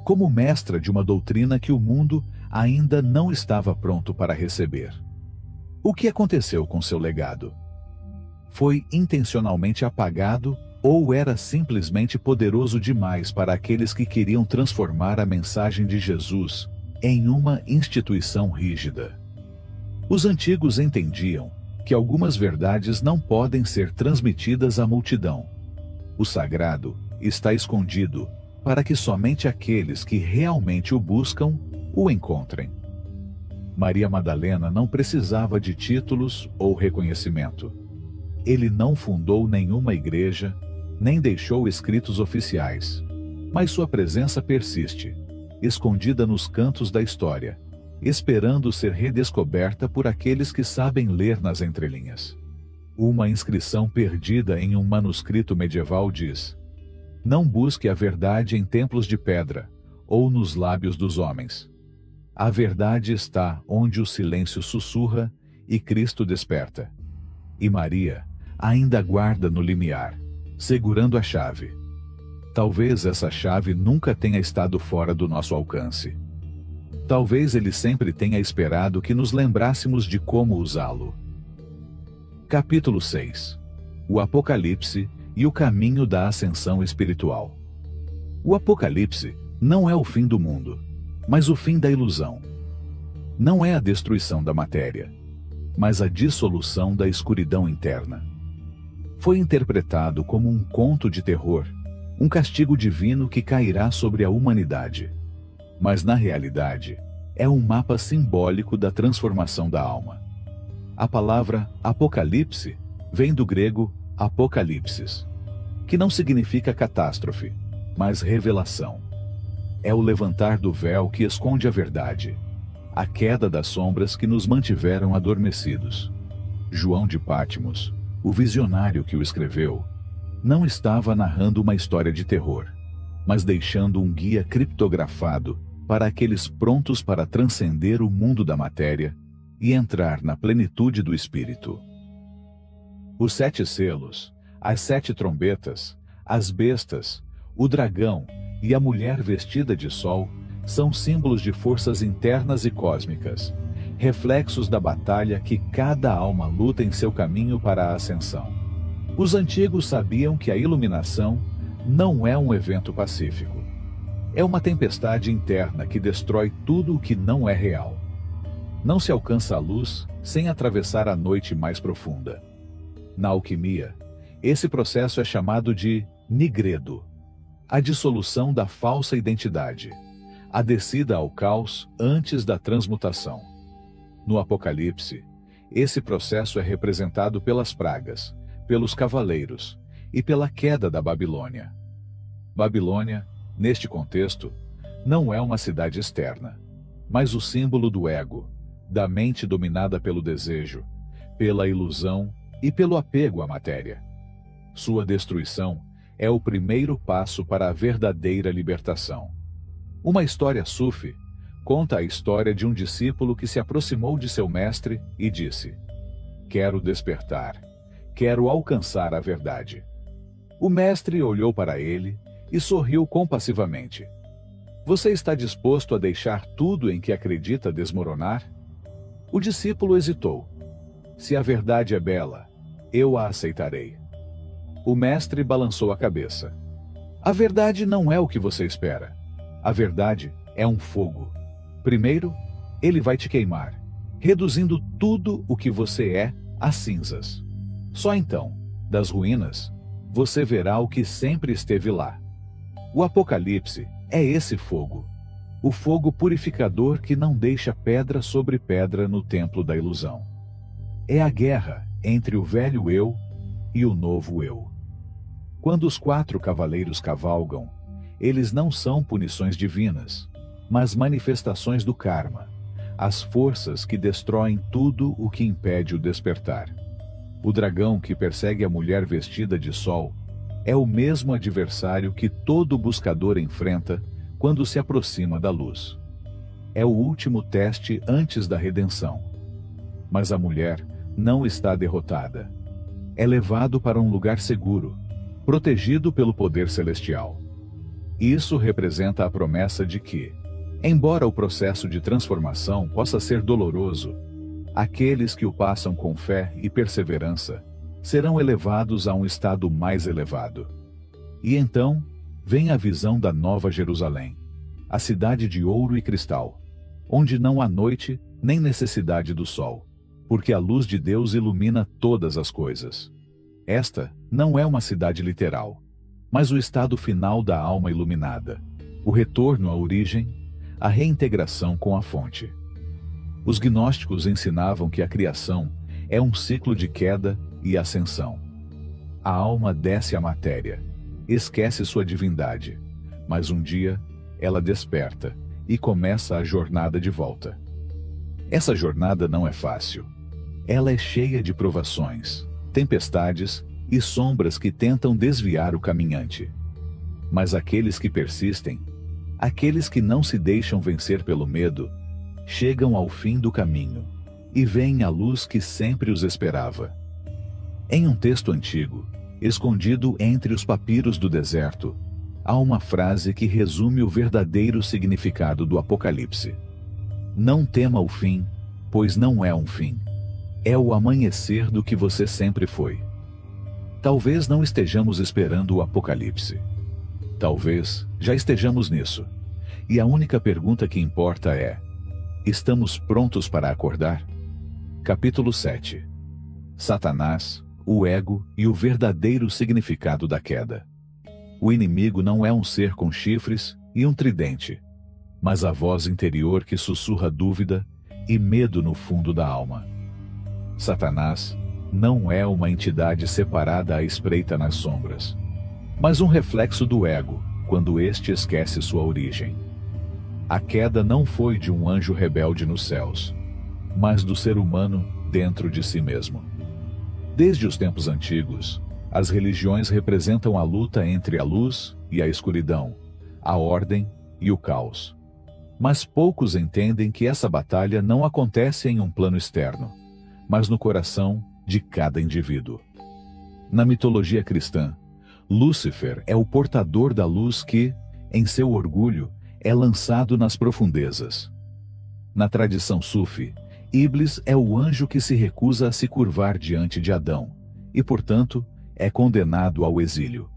como mestra de uma doutrina que o mundo ainda não estava pronto para receber. O que aconteceu com seu legado? Foi intencionalmente apagado ou era simplesmente poderoso demais para aqueles que queriam transformar a mensagem de Jesus em uma instituição rígida? Os antigos entendiam que algumas verdades não podem ser transmitidas à multidão. O sagrado está escondido para que somente aqueles que realmente o buscam o encontrem. Maria Madalena não precisava de títulos ou reconhecimento. Ele não fundou nenhuma igreja, nem deixou escritos oficiais, mas sua presença persiste, escondida nos cantos da história, esperando ser redescoberta por aqueles que sabem ler nas entrelinhas. Uma inscrição perdida em um manuscrito medieval diz: "Não busque a verdade em templos de pedra, ou nos lábios dos homens. A verdade está onde o silêncio sussurra e Cristo desperta." E Maria ainda guarda no limiar, segurando a chave. Talvez essa chave nunca tenha estado fora do nosso alcance. Talvez ele sempre tenha esperado que nos lembrássemos de como usá-lo. Capítulo 6. O Apocalipse e o caminho da ascensão espiritual. O Apocalipse não é o fim do mundo, mas o fim da ilusão. Não é a destruição da matéria, mas a dissolução da escuridão interna. Foi interpretado como um conto de terror, um castigo divino que cairá sobre a humanidade. Mas na realidade, é um mapa simbólico da transformação da alma. A palavra Apocalipse vem do grego Apocalipsis, que não significa catástrofe, mas revelação. É o levantar do véu que esconde a verdade, a queda das sombras que nos mantiveram adormecidos. João de Patmos, o visionário que o escreveu, não estava narrando uma história de terror, mas deixando um guia criptografado para aqueles prontos para transcender o mundo da matéria e entrar na plenitude do Espírito. Os 7 selos, as 7 trombetas, as bestas, o dragão e a mulher vestida de sol são símbolos de forças internas e cósmicas, reflexos da batalha que cada alma luta em seu caminho para a ascensão. Os antigos sabiam que a iluminação não é um evento pacífico. É uma tempestade interna que destrói tudo o que não é real. Não se alcança a luz sem atravessar a noite mais profunda. Na alquimia, esse processo é chamado de nigredo, a dissolução da falsa identidade, a descida ao caos antes da transmutação. No Apocalipse, esse processo é representado pelas pragas, pelos cavaleiros e pela queda da Babilônia. Babilônia, neste contexto, não é uma cidade externa, mas o símbolo do ego, da mente dominada pelo desejo, pela ilusão e pelo apego à matéria. Sua destruição é o primeiro passo para a verdadeira libertação. Uma história sufi conta a história de um discípulo que se aproximou de seu mestre e disse: "Quero despertar, quero alcançar a verdade." O mestre olhou para ele e sorriu compassivamente. "Você está disposto a deixar tudo em que acredita desmoronar?" O discípulo hesitou. "Se a verdade é bela, eu a aceitarei." O mestre balançou a cabeça. "A verdade não é o que você espera. A verdade é um fogo. Primeiro, ele vai te queimar, reduzindo tudo o que você é a cinzas. Só então, das ruínas, você verá o que sempre esteve lá. O Apocalipse é esse fogo. O fogo purificador que não deixa pedra sobre pedra no templo da ilusão. É a guerra entre o velho eu e o novo eu. Quando os 4 cavaleiros cavalgam, eles não são punições divinas, mas manifestações do karma, as forças que destroem tudo o que impede o despertar. O dragão que persegue a mulher vestida de sol é o mesmo adversário que todo buscador enfrenta quando se aproxima da luz. É o último teste antes da redenção. Mas a mulher não está derrotada. É levado para um lugar seguro, protegido pelo poder celestial. Isso representa a promessa de que, embora o processo de transformação possa ser doloroso, aqueles que o passam com fé e perseverança serão elevados a um estado mais elevado. E então, vem a visão da Nova Jerusalém, a cidade de ouro e cristal, onde não há noite nem necessidade do sol, porque a luz de Deus ilumina todas as coisas. Esta não é uma cidade literal, mas o estado final da alma iluminada, o retorno à origem, a reintegração com a fonte. Os gnósticos ensinavam que a criação é um ciclo de queda e ascensão. A alma desce à matéria, esquece sua divindade, mas um dia ela desperta e começa a jornada de volta. Essa jornada não é fácil. Ela é cheia de provações, tempestades e sombras que tentam desviar o caminhante. Mas aqueles que persistem, aqueles que não se deixam vencer pelo medo, chegam ao fim do caminho e veem a luz que sempre os esperava. Em um texto antigo, escondido entre os papiros do deserto, há uma frase que resume o verdadeiro significado do Apocalipse. Não tema o fim, pois não é um fim. É o amanhecer do que você sempre foi. Talvez não estejamos esperando o Apocalipse. Talvez já estejamos nisso. E a única pergunta que importa é: estamos prontos para acordar? Capítulo 7. Satanás, o ego e o verdadeiro significado da queda. O inimigo não é um ser com chifres e um tridente, mas a voz interior que sussurra dúvida e medo no fundo da alma. Satanás não é uma entidade separada à espreita nas sombras, mas um reflexo do ego, quando este esquece sua origem. A queda não foi de um anjo rebelde nos céus, mas do ser humano dentro de si mesmo. Desde os tempos antigos, as religiões representam a luta entre a luz e a escuridão, a ordem e o caos. Mas poucos entendem que essa batalha não acontece em um plano externo, mas no coração de cada indivíduo. Na mitologia cristã, Lúcifer é o portador da luz que, em seu orgulho, é lançado nas profundezas. Na tradição sufi, Iblis é o anjo que se recusa a se curvar diante de Adão, e, portanto, é condenado ao exílio.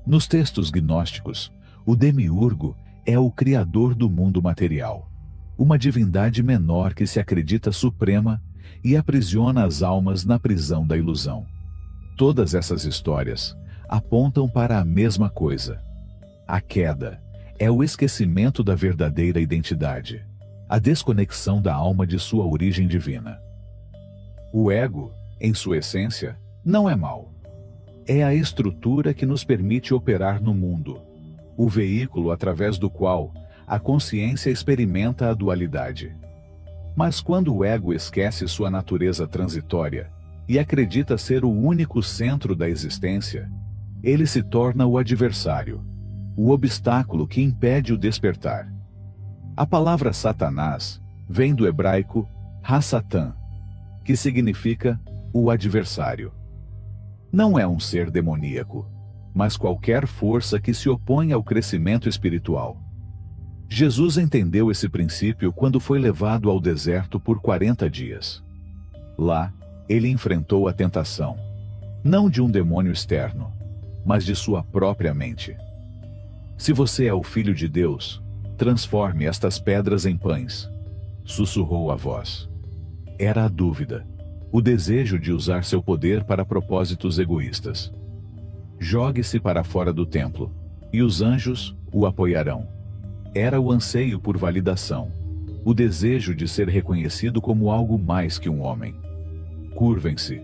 Nos textos gnósticos, o demiurgo é o criador do mundo material, uma divindade menor que se acredita suprema e aprisiona as almas na prisão da ilusão. Todas essas histórias apontam para a mesma coisa. A queda é o esquecimento da verdadeira identidade, a desconexão da alma de sua origem divina. O ego, em sua essência, não é mau. É a estrutura que nos permite operar no mundo, o veículo através do qual a consciência experimenta a dualidade. Mas quando o ego esquece sua natureza transitória e acredita ser o único centro da existência, ele se torna o adversário, o obstáculo que impede o despertar. A palavra Satanás vem do hebraico ha-Satan, que significa o adversário. Não é um ser demoníaco, mas qualquer força que se opõe ao crescimento espiritual. Jesus entendeu esse princípio quando foi levado ao deserto por 40 dias. Lá, ele enfrentou a tentação, não de um demônio externo, mas de sua própria mente. Se você é o Filho de Deus, transforme estas pedras em pães, sussurrou a voz. Era a dúvida, o desejo de usar seu poder para propósitos egoístas. Jogue-se para fora do templo, e os anjos o apoiarão. Era o anseio por validação, o desejo de ser reconhecido como algo mais que um homem. Curvem-se.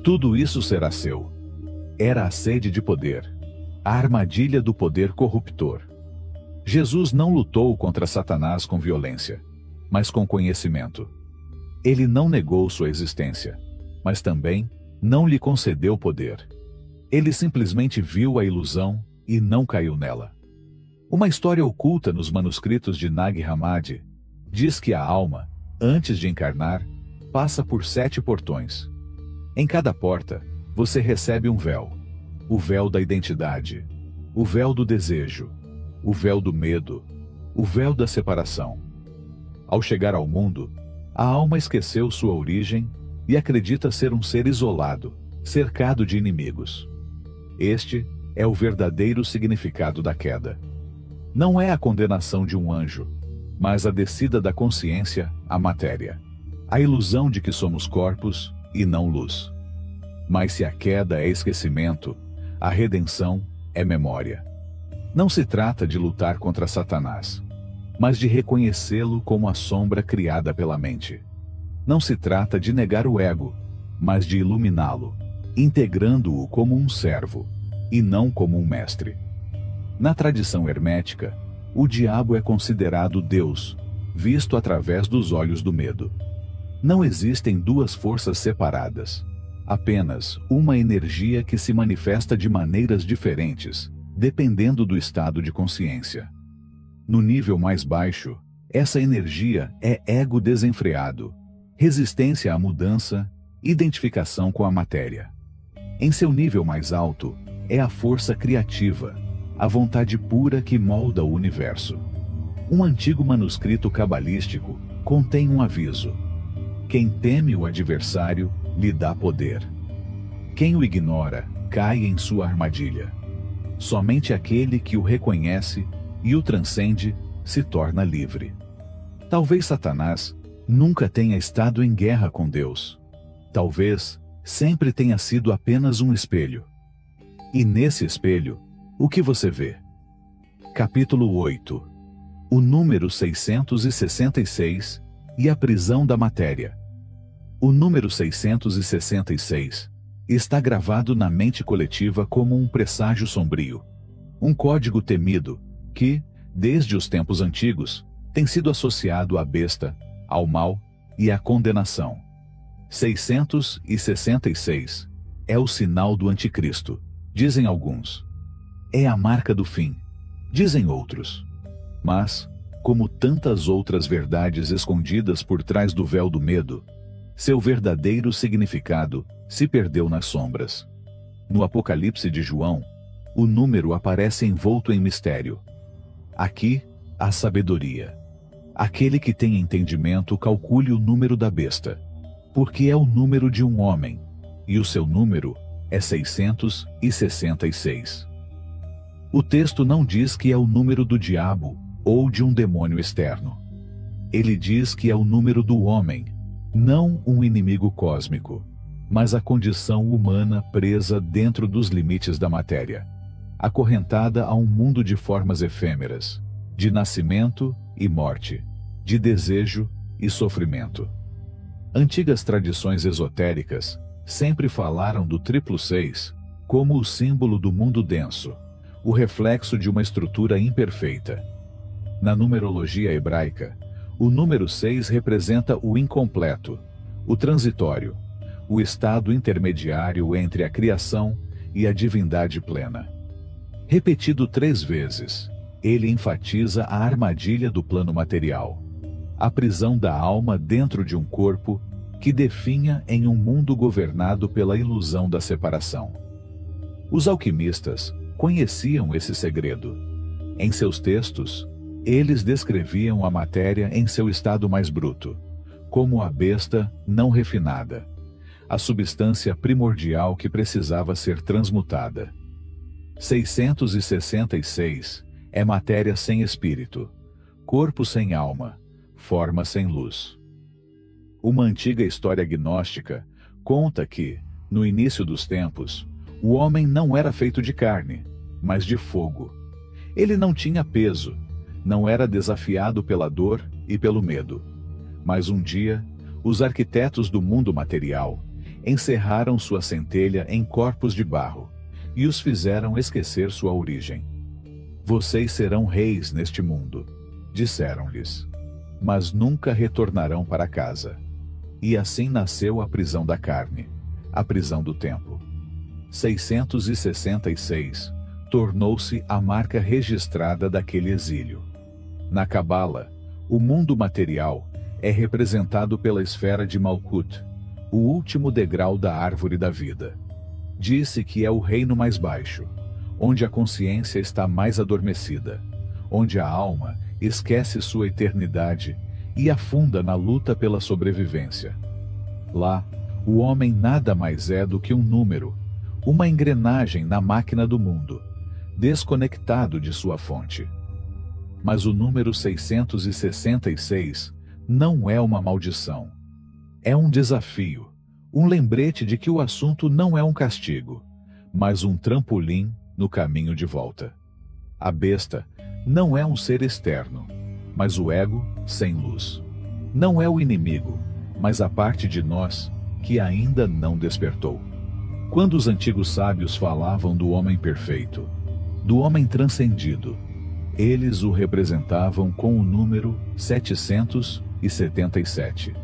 Tudo isso será seu. Era a sede de poder, a armadilha do poder corruptor. Jesus não lutou contra Satanás com violência, mas com conhecimento. Ele não negou sua existência, mas também não lhe concedeu poder. Ele simplesmente viu a ilusão e não caiu nela. Uma história oculta nos manuscritos de Nag Hammadi diz que a alma, antes de encarnar, passa por 7 portões. Em cada porta, você recebe um véu. O véu da identidade, o véu do desejo, o véu do medo, o véu da separação. Ao chegar ao mundo, a alma esqueceu sua origem e acredita ser um ser isolado, cercado de inimigos. Este é o verdadeiro significado da queda. Não é a condenação de um anjo, mas a descida da consciência à matéria. A ilusão de que somos corpos e não luz. Mas se a queda é esquecimento, a redenção é memória. Não se trata de lutar contra Satanás, mas de reconhecê-lo como a sombra criada pela mente. Não se trata de negar o ego, mas de iluminá-lo, integrando-o como um servo, e não como um mestre. Na tradição hermética, o diabo é considerado Deus, visto através dos olhos do medo. Não existem duas forças separadas, apenas uma energia que se manifesta de maneiras diferentes, dependendo do estado de consciência. No nível mais baixo, essa energia é ego desenfreado, resistência à mudança, identificação com a matéria. Em seu nível mais alto, é a força criativa, a vontade pura que molda o universo. Um antigo manuscrito cabalístico contém um aviso: quem teme o adversário lhe dá poder. Quem o ignora cai em sua armadilha. Somente aquele que o reconhece e o transcende se torna livre. Talvez Satanás nunca tenha estado em guerra com Deus. Talvez sempre tenha sido apenas um espelho. E nesse espelho, o que você vê? Capítulo 8. O número 666 e a prisão da matéria. O número 666 está gravado na mente coletiva como um presságio sombrio, um código temido que, desde os tempos antigos, tem sido associado à besta, ao mal e à condenação. 666 é o sinal do anticristo, dizem alguns. É a marca do fim, dizem outros. Mas, como tantas outras verdades escondidas por trás do véu do medo, seu verdadeiro significado se perdeu nas sombras. No Apocalipse de João, o número aparece envolto em mistério. Aqui, a sabedoria. Aquele que tem entendimento calcule o número da besta, porque é o número de um homem, e o seu número é 666. O texto não diz que é o número do diabo ou de um demônio externo. Ele diz que é o número do homem, não um inimigo cósmico, mas a condição humana presa dentro dos limites da matéria, acorrentada a um mundo de formas efêmeras, de nascimento e morte, de desejo e sofrimento. Antigas tradições esotéricas sempre falaram do triplo 6 como o símbolo do mundo denso, o reflexo de uma estrutura imperfeita. Na numerologia hebraica, o número 6 representa o incompleto, o transitório, o estado intermediário entre a criação e a divindade plena. Repetido 3 vezes, ele enfatiza a armadilha do plano material, a prisão da alma dentro de um corpo que definha em um mundo governado pela ilusão da separação. Os alquimistas conheciam esse segredo. Em seus textos, eles descreviam a matéria em seu estado mais bruto, como a besta não refinada, a substância primordial que precisava ser transmutada. 666 é matéria sem espírito, corpo sem alma, forma sem luz. Uma antiga história gnóstica conta que, no início dos tempos, o homem não era feito de carne, mas de fogo. Ele não tinha peso, não era desafiado pela dor e pelo medo. Mas um dia, os arquitetos do mundo material encerraram sua centelha em corpos de barro e os fizeram esquecer sua origem. Vocês serão reis neste mundo, disseram-lhes, mas nunca retornarão para casa. E assim nasceu a prisão da carne, a prisão do tempo. 666 tornou-se a marca registrada daquele exílio. Na Cabala, o mundo material é representado pela esfera de Malkut, o último degrau da árvore da vida. Diz-se que é o reino mais baixo, onde a consciência está mais adormecida, onde a alma esquece sua eternidade e afunda na luta pela sobrevivência. Lá, o homem nada mais é do que um número, uma engrenagem na máquina do mundo, desconectado de sua fonte. Mas o número 666 não é uma maldição. É um desafio, um lembrete de que o assunto não é um castigo, mas um trampolim no caminho de volta. A besta não é um ser externo, mas o ego sem luz. Não é o inimigo, mas a parte de nós que ainda não despertou. Quando os antigos sábios falavam do homem perfeito, do homem transcendido, eles o representavam com o número 777.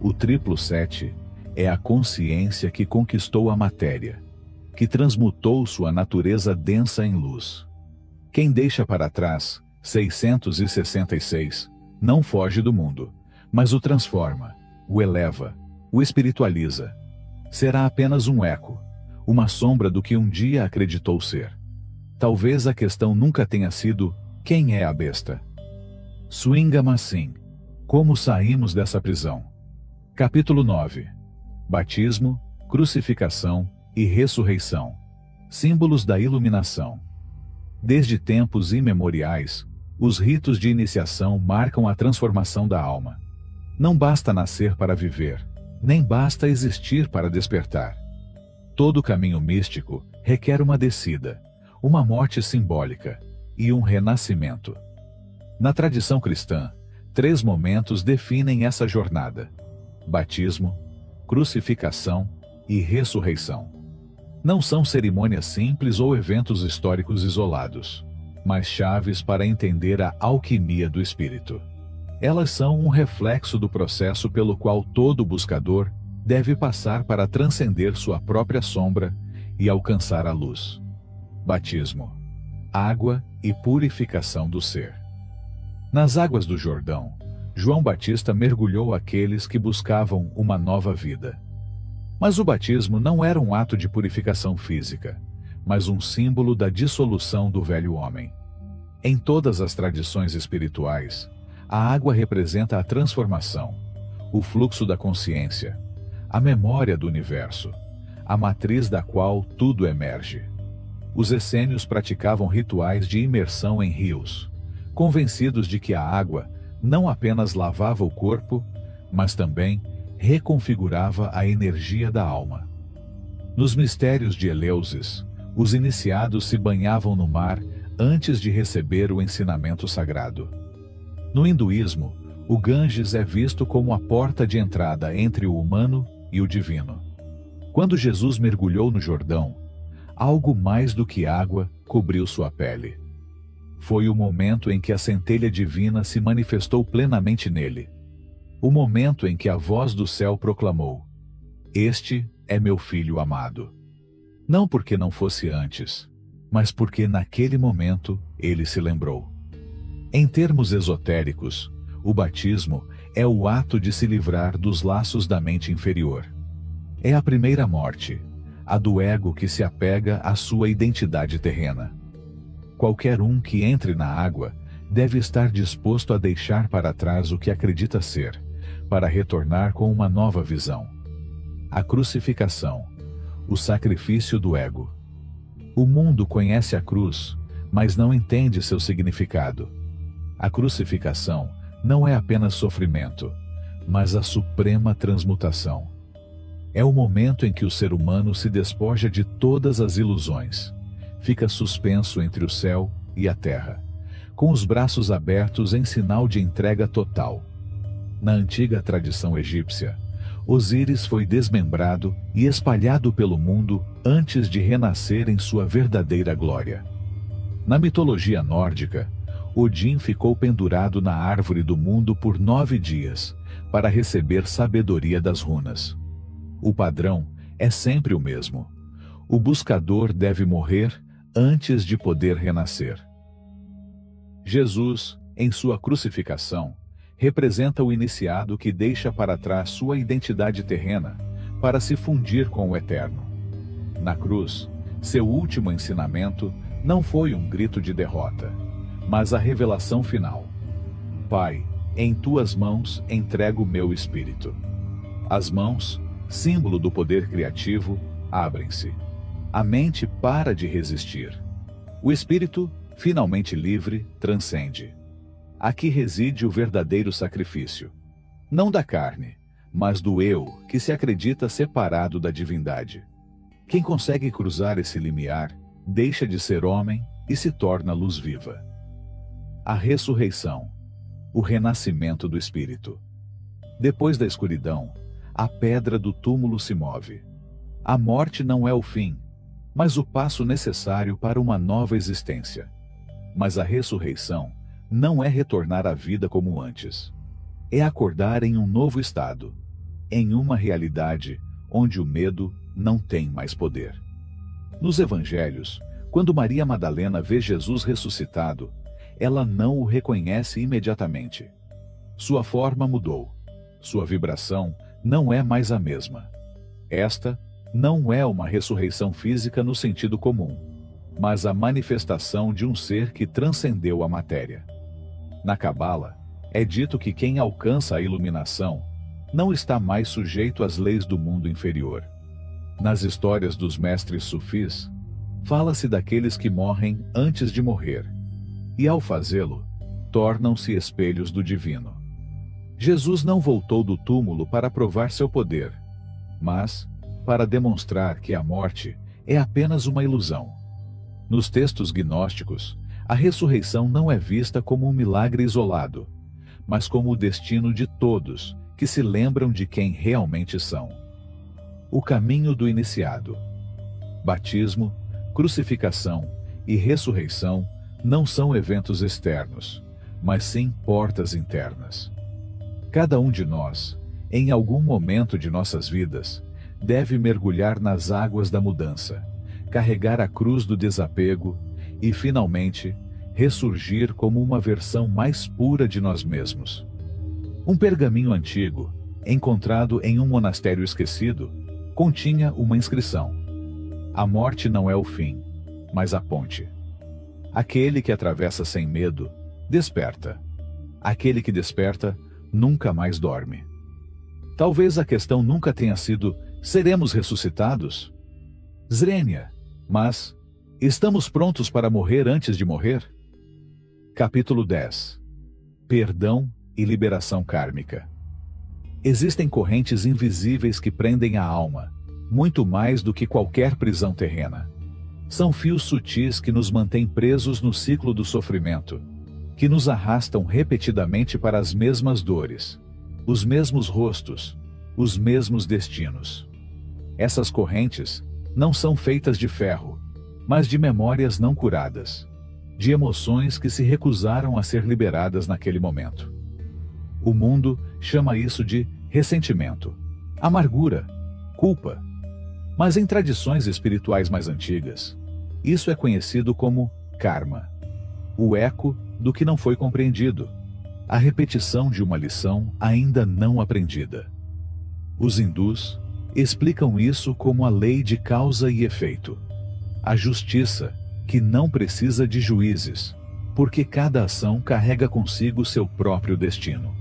O triplo 7 é a consciência que conquistou a matéria, que transmutou sua natureza densa em luz. Quem deixa para trás 666 não foge do mundo, mas o transforma, o eleva, o espiritualiza. Será apenas um eco, uma sombra do que um dia acreditou ser. Talvez a questão nunca tenha sido quem é a besta. Swingama Sim. Como saímos dessa prisão? Capítulo 9. Batismo, crucificação e ressurreição. Símbolos da iluminação. Desde tempos imemoriais, os ritos de iniciação marcam a transformação da alma. Não basta nascer para viver, nem basta existir para despertar. Todo caminho místico requer uma descida, uma morte simbólica e um renascimento. Na tradição cristã, 3 momentos definem essa jornada: batismo, crucificação e ressurreição. Não são cerimônias simples ou eventos históricos isolados, mas chaves para entender a alquimia do espírito. Elas são um reflexo do processo pelo qual todo buscador deve passar para transcender sua própria sombra e alcançar a luz. Batismo, água e purificação do ser. Nas águas do Jordão, João Batista mergulhou aqueles que buscavam uma nova vida. Mas o batismo não era um ato de purificação física, mas um símbolo da dissolução do velho homem. Em todas as tradições espirituais, a água representa a transformação, o fluxo da consciência, a memória do universo, a matriz da qual tudo emerge. Os essênios praticavam rituais de imersão em rios, convencidos de que a água não apenas lavava o corpo, mas também reconfigurava a energia da alma. Nos mistérios de Eleusis, os iniciados se banhavam no mar antes de receber o ensinamento sagrado. No hinduísmo, o Ganges é visto como a porta de entrada entre o humano e o divino. Quando Jesus mergulhou no Jordão, algo mais do que água cobriu sua pele. Foi o momento em que a centelha divina se manifestou plenamente nele. O momento em que a voz do céu proclamou: "Este é meu filho amado." Não porque não fosse antes, mas porque naquele momento ele se lembrou. Em termos esotéricos, o batismo é o ato de se livrar dos laços da mente inferior. É a primeira morte, a do ego que se apega à sua identidade terrena. Qualquer um que entre na água deve estar disposto a deixar para trás o que acredita ser, para retornar com uma nova visão. A crucificação, o sacrifício do ego. O mundo conhece a cruz, mas não entende seu significado. A crucificação não é apenas sofrimento, mas a suprema transmutação. É o momento em que o ser humano se despoja de todas as ilusões, fica suspenso entre o céu e a terra, com os braços abertos em sinal de entrega total. Na antiga tradição egípcia, Osíris foi desmembrado e espalhado pelo mundo antes de renascer em sua verdadeira glória. Na mitologia nórdica, Odin ficou pendurado na árvore do mundo por 9 dias, para receber sabedoria das runas. O padrão é sempre o mesmo. O buscador deve morrer antes de poder renascer. Jesus, em sua crucificação, representa o iniciado que deixa para trás sua identidade terrena para se fundir com o eterno. Na cruz, seu último ensinamento não foi um grito de derrota, mas a revelação final. Pai, em tuas mãos entrego o meu espírito. As mãos, símbolo do poder criativo, abrem-se. A mente para de resistir. O espírito, finalmente livre, transcende. Aqui reside o verdadeiro sacrifício. Não da carne, mas do eu, que se acredita separado da divindade. Quem consegue cruzar esse limiar, deixa de ser homem e se torna luz viva. A ressurreição, o renascimento do espírito. Depois da escuridão, a pedra do túmulo se move. A morte não é o fim, mas o passo necessário para uma nova existência. Mas a ressurreição não é retornar à vida como antes. É acordar em um novo estado, em uma realidade onde o medo não tem mais poder. Nos evangelhos, quando Maria Madalena vê Jesus ressuscitado, ela não o reconhece imediatamente. Sua forma mudou. Sua vibração não é mais a mesma. Esta não é uma ressurreição física no sentido comum, mas a manifestação de um ser que transcendeu a matéria. Na Cabala, é dito que quem alcança a iluminação não está mais sujeito às leis do mundo inferior. Nas histórias dos mestres sufis, fala-se daqueles que morrem antes de morrer, e ao fazê-lo, tornam-se espelhos do divino. Jesus não voltou do túmulo para provar seu poder, mas para demonstrar que a morte é apenas uma ilusão. Nos textos gnósticos, a ressurreição não é vista como um milagre isolado, mas como o destino de todos que se lembram de quem realmente são. O caminho do iniciado. Batismo, crucificação e ressurreição não são eventos externos, mas sim portas internas. Cada um de nós, em algum momento de nossas vidas, deve mergulhar nas águas da mudança, carregar a cruz do desapego e, finalmente, ressurgir como uma versão mais pura de nós mesmos. Um pergaminho antigo, encontrado em um monastério esquecido, continha uma inscrição: a morte não é o fim, mas a ponte. Aquele que atravessa sem medo, desperta. Aquele que desperta, nunca mais dorme. Talvez a questão nunca tenha sido: seremos ressuscitados? Zrenia, mas estamos prontos para morrer antes de morrer? Capítulo 10. Perdão e liberação kármica. Existem correntes invisíveis que prendem a alma, muito mais do que qualquer prisão terrena. São fios sutis que nos mantêm presos no ciclo do sofrimento, que nos arrastam repetidamente para as mesmas dores, os mesmos rostos, os mesmos destinos. Essas correntes não são feitas de ferro, mas de memórias não curadas, de emoções que se recusaram a ser liberadas naquele momento. O mundo chama isso de ressentimento, amargura, culpa. Mas em tradições espirituais mais antigas, isso é conhecido como karma, o eco do que não foi compreendido, a repetição de uma lição ainda não aprendida. Os hindus explicam isso como a lei de causa e efeito, a justiça que não precisa de juízes, porque cada ação carrega consigo seu próprio destino.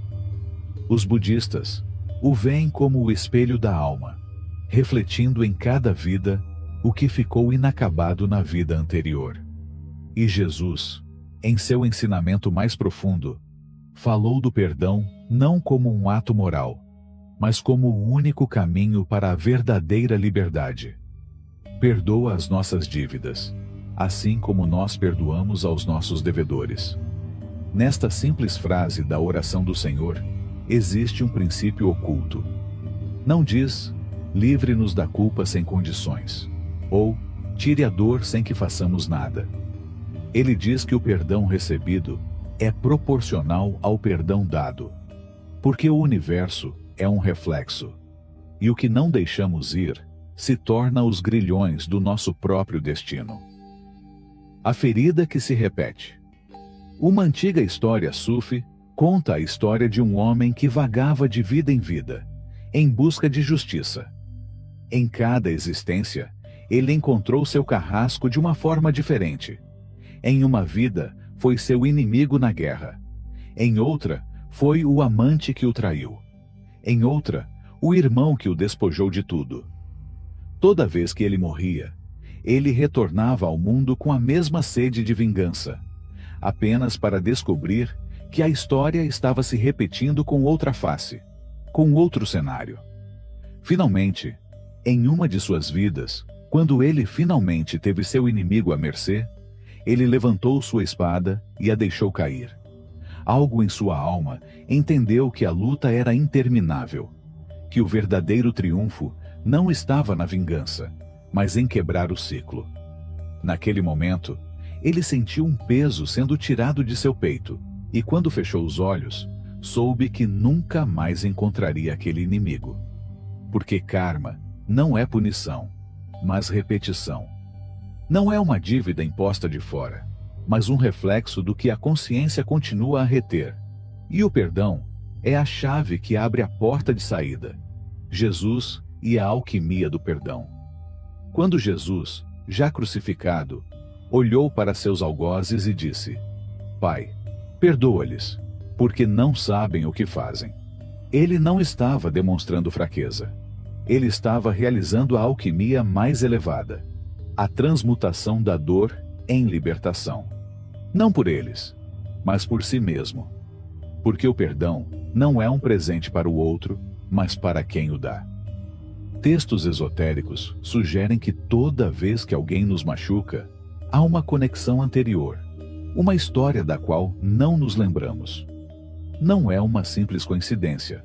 Os budistas o veem como o espelho da alma, refletindo em cada vida o que ficou inacabado na vida anterior. E Jesus em seu ensinamento mais profundo, falou do perdão não como um ato moral, mas como o único caminho para a verdadeira liberdade. Perdoa as nossas dívidas, assim como nós perdoamos aos nossos devedores. Nesta simples frase da oração do Senhor, existe um princípio oculto. Não diz, livre-nos da culpa sem condições, ou tire a dor sem que façamos nada. Ele diz que o perdão recebido é proporcional ao perdão dado, porque o universo é um reflexo, e o que não deixamos ir se torna os grilhões do nosso próprio destino. A ferida que se repete. Uma antiga história sufi conta a história de um homem que vagava de vida em vida, em busca de justiça. Em cada existência, ele encontrou seu carrasco de uma forma diferente. Em uma vida, foi seu inimigo na guerra. Em outra, foi o amante que o traiu. Em outra, o irmão que o despojou de tudo. Toda vez que ele morria, ele retornava ao mundo com a mesma sede de vingança, apenas para descobrir que a história estava se repetindo com outra face, com outro cenário. Finalmente, em uma de suas vidas, quando ele finalmente teve seu inimigo à mercê, ele levantou sua espada e a deixou cair. Algo em sua alma entendeu que a luta era interminável, que o verdadeiro triunfo não estava na vingança, mas em quebrar o ciclo. Naquele momento, ele sentiu um peso sendo tirado de seu peito, e quando fechou os olhos, soube que nunca mais encontraria aquele inimigo. Porque karma não é punição, mas repetição. Não é uma dívida imposta de fora, mas um reflexo do que a consciência continua a reter. E o perdão é a chave que abre a porta de saída. Jesus e a alquimia do perdão. Quando Jesus, já crucificado, olhou para seus algozes e disse: Pai, perdoa-lhes, porque não sabem o que fazem. Ele não estava demonstrando fraqueza. Ele estava realizando a alquimia mais elevada, a transmutação da dor em libertação. Não por eles, mas por si mesmo. Porque o perdão não é um presente para o outro, mas para quem o dá. Textos esotéricos sugerem que toda vez que alguém nos machuca, há uma conexão anterior, uma história da qual não nos lembramos. Não é uma simples coincidência.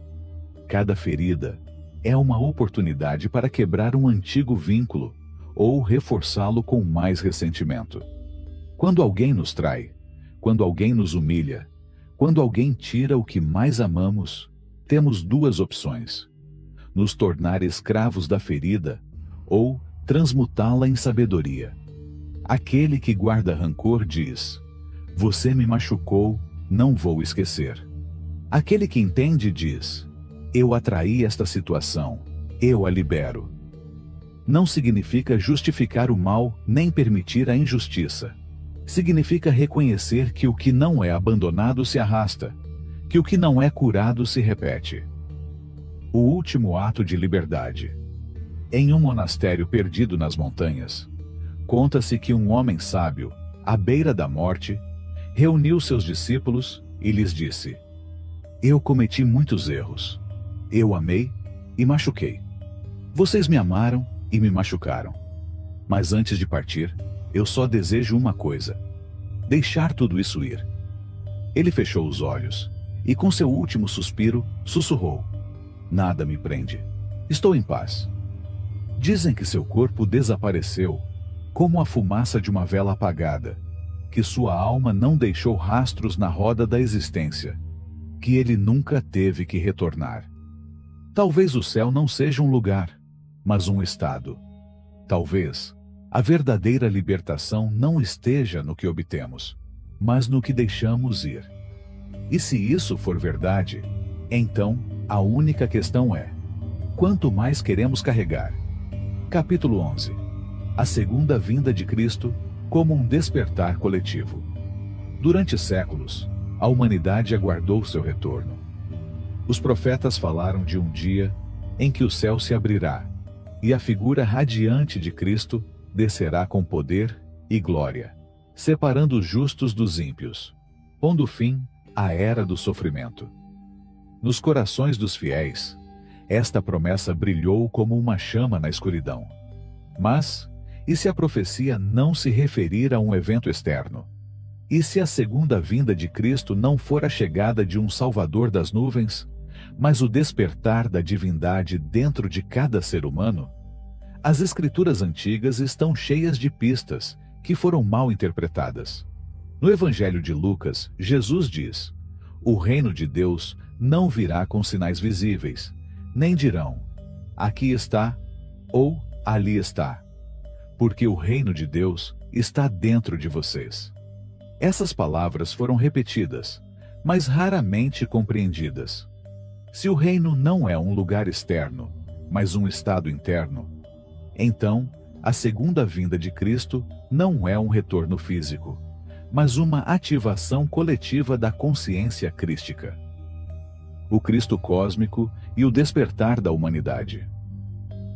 Cada ferida é uma oportunidade para quebrar um antigo vínculo ou reforçá-lo com mais ressentimento. Quando alguém nos trai, quando alguém nos humilha, quando alguém tira o que mais amamos, temos duas opções: nos tornar escravos da ferida ou transmutá-la em sabedoria. Aquele que guarda rancor diz: você me machucou, não vou esquecer. Aquele que entende diz: eu atraí esta situação, eu a libero. Não significa justificar o mal nem permitir a injustiça. Significa reconhecer que o que não é abandonado se arrasta, que o que não é curado se repete. O último ato de liberdade. Em um monastério perdido nas montanhas, conta-se que um homem sábio, à beira da morte, reuniu seus discípulos e lhes disse: eu cometi muitos erros. Eu amei e machuquei. Vocês me amaram e me machucaram. Mas antes de partir, eu só desejo uma coisa: deixar tudo isso ir. Ele fechou os olhos e, com seu último suspiro, sussurrou: nada me prende. Estou em paz. Dizem que seu corpo desapareceu, como a fumaça de uma vela apagada, que sua alma não deixou rastros na roda da existência, que ele nunca teve que retornar. Talvez o céu não seja um lugar, mas um estado. Talvez a verdadeira libertação não esteja no que obtemos, mas no que deixamos ir. E se isso for verdade, então a única questão é: quanto mais queremos carregar? Capítulo 11. A segunda vinda de Cristo como um despertar coletivo. Durante séculos, a humanidade aguardou seu retorno. Os profetas falaram de um dia em que o céu se abrirá e a figura radiante de Cristo descerá com poder e glória, separando os justos dos ímpios, pondo fim à era do sofrimento. Nos corações dos fiéis, esta promessa brilhou como uma chama na escuridão. Mas, e se a profecia não se referir a um evento externo? E se a segunda vinda de Cristo não for a chegada de um Salvador das nuvens, mas o despertar da divindade dentro de cada ser humano? As Escrituras antigas estão cheias de pistas que foram mal interpretadas. No Evangelho de Lucas, Jesus diz: o reino de Deus não virá com sinais visíveis, nem dirão, aqui está, ou ali está, porque o reino de Deus está dentro de vocês. Essas palavras foram repetidas, mas raramente compreendidas. Se o reino não é um lugar externo, mas um estado interno, então a segunda vinda de Cristo não é um retorno físico, mas uma ativação coletiva da consciência crística. O Cristo cósmico e o despertar da humanidade.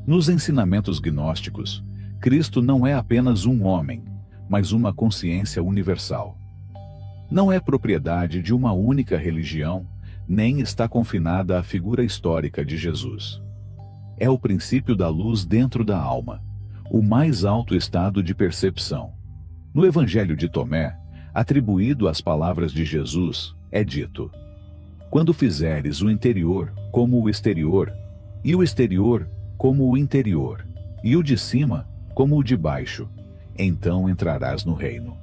Nos ensinamentos gnósticos, Cristo não é apenas um homem, mas uma consciência universal. Não é propriedade de uma única religião, nem está confinada à figura histórica de Jesus. É o princípio da luz dentro da alma, o mais alto estado de percepção. No Evangelho de Tomé, atribuído às palavras de Jesus, é dito: quando fizeres o interior como o exterior, e o exterior como o interior, e o de cima como o de baixo, então entrarás no reino.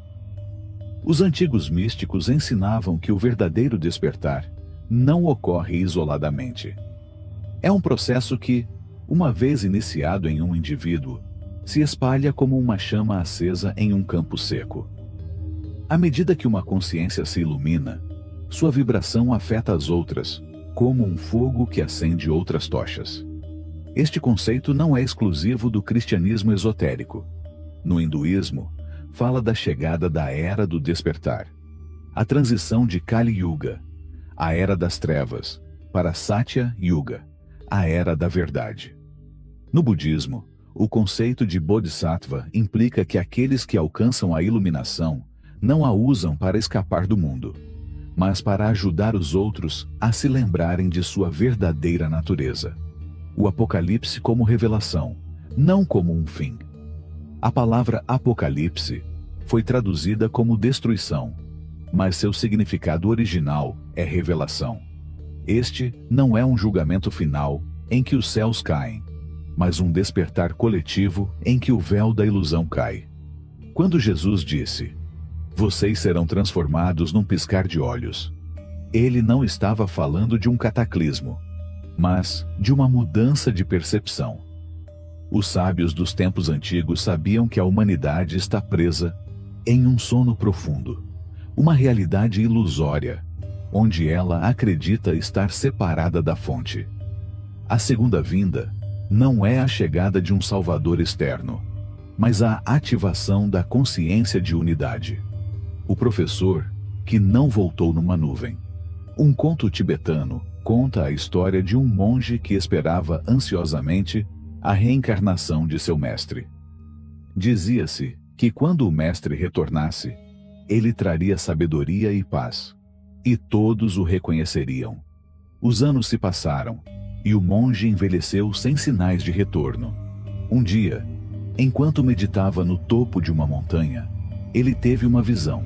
Os antigos místicos ensinavam que o verdadeiro despertar não ocorre isoladamente. É um processo que, uma vez iniciado em um indivíduo, se espalha como uma chama acesa em um campo seco. À medida que uma consciência se ilumina, sua vibração afeta as outras, como um fogo que acende outras tochas. Este conceito não é exclusivo do cristianismo esotérico. No hinduísmo, fala da chegada da Era do Despertar, a transição de Kali Yuga, a Era das Trevas, para Satya Yuga, a Era da Verdade. No budismo, o conceito de Bodhisattva implica que aqueles que alcançam a iluminação não a usam para escapar do mundo, mas para ajudar os outros a se lembrarem de sua verdadeira natureza. O Apocalipse como revelação, não como um fim. A palavra Apocalipse foi traduzida como destruição, mas seu significado original é revelação. Este não é um julgamento final em que os céus caem, mas um despertar coletivo em que o véu da ilusão cai. Quando Jesus disse: vocês serão transformados num piscar de olhos, ele não estava falando de um cataclismo, mas de uma mudança de percepção. Os sábios dos tempos antigos sabiam que a humanidade está presa em um sono profundo, uma realidade ilusória, onde ela acredita estar separada da fonte. A segunda vinda não é a chegada de um Salvador externo, mas a ativação da consciência de unidade. O professor que não voltou numa nuvem. Um conto tibetano conta a história de um monge que esperava ansiosamente a reencarnação de seu mestre. Dizia-se que quando o mestre retornasse, ele traria sabedoria e paz, e todos o reconheceriam. Os anos se passaram, e o monge envelheceu sem sinais de retorno. Um dia, enquanto meditava no topo de uma montanha, ele teve uma visão.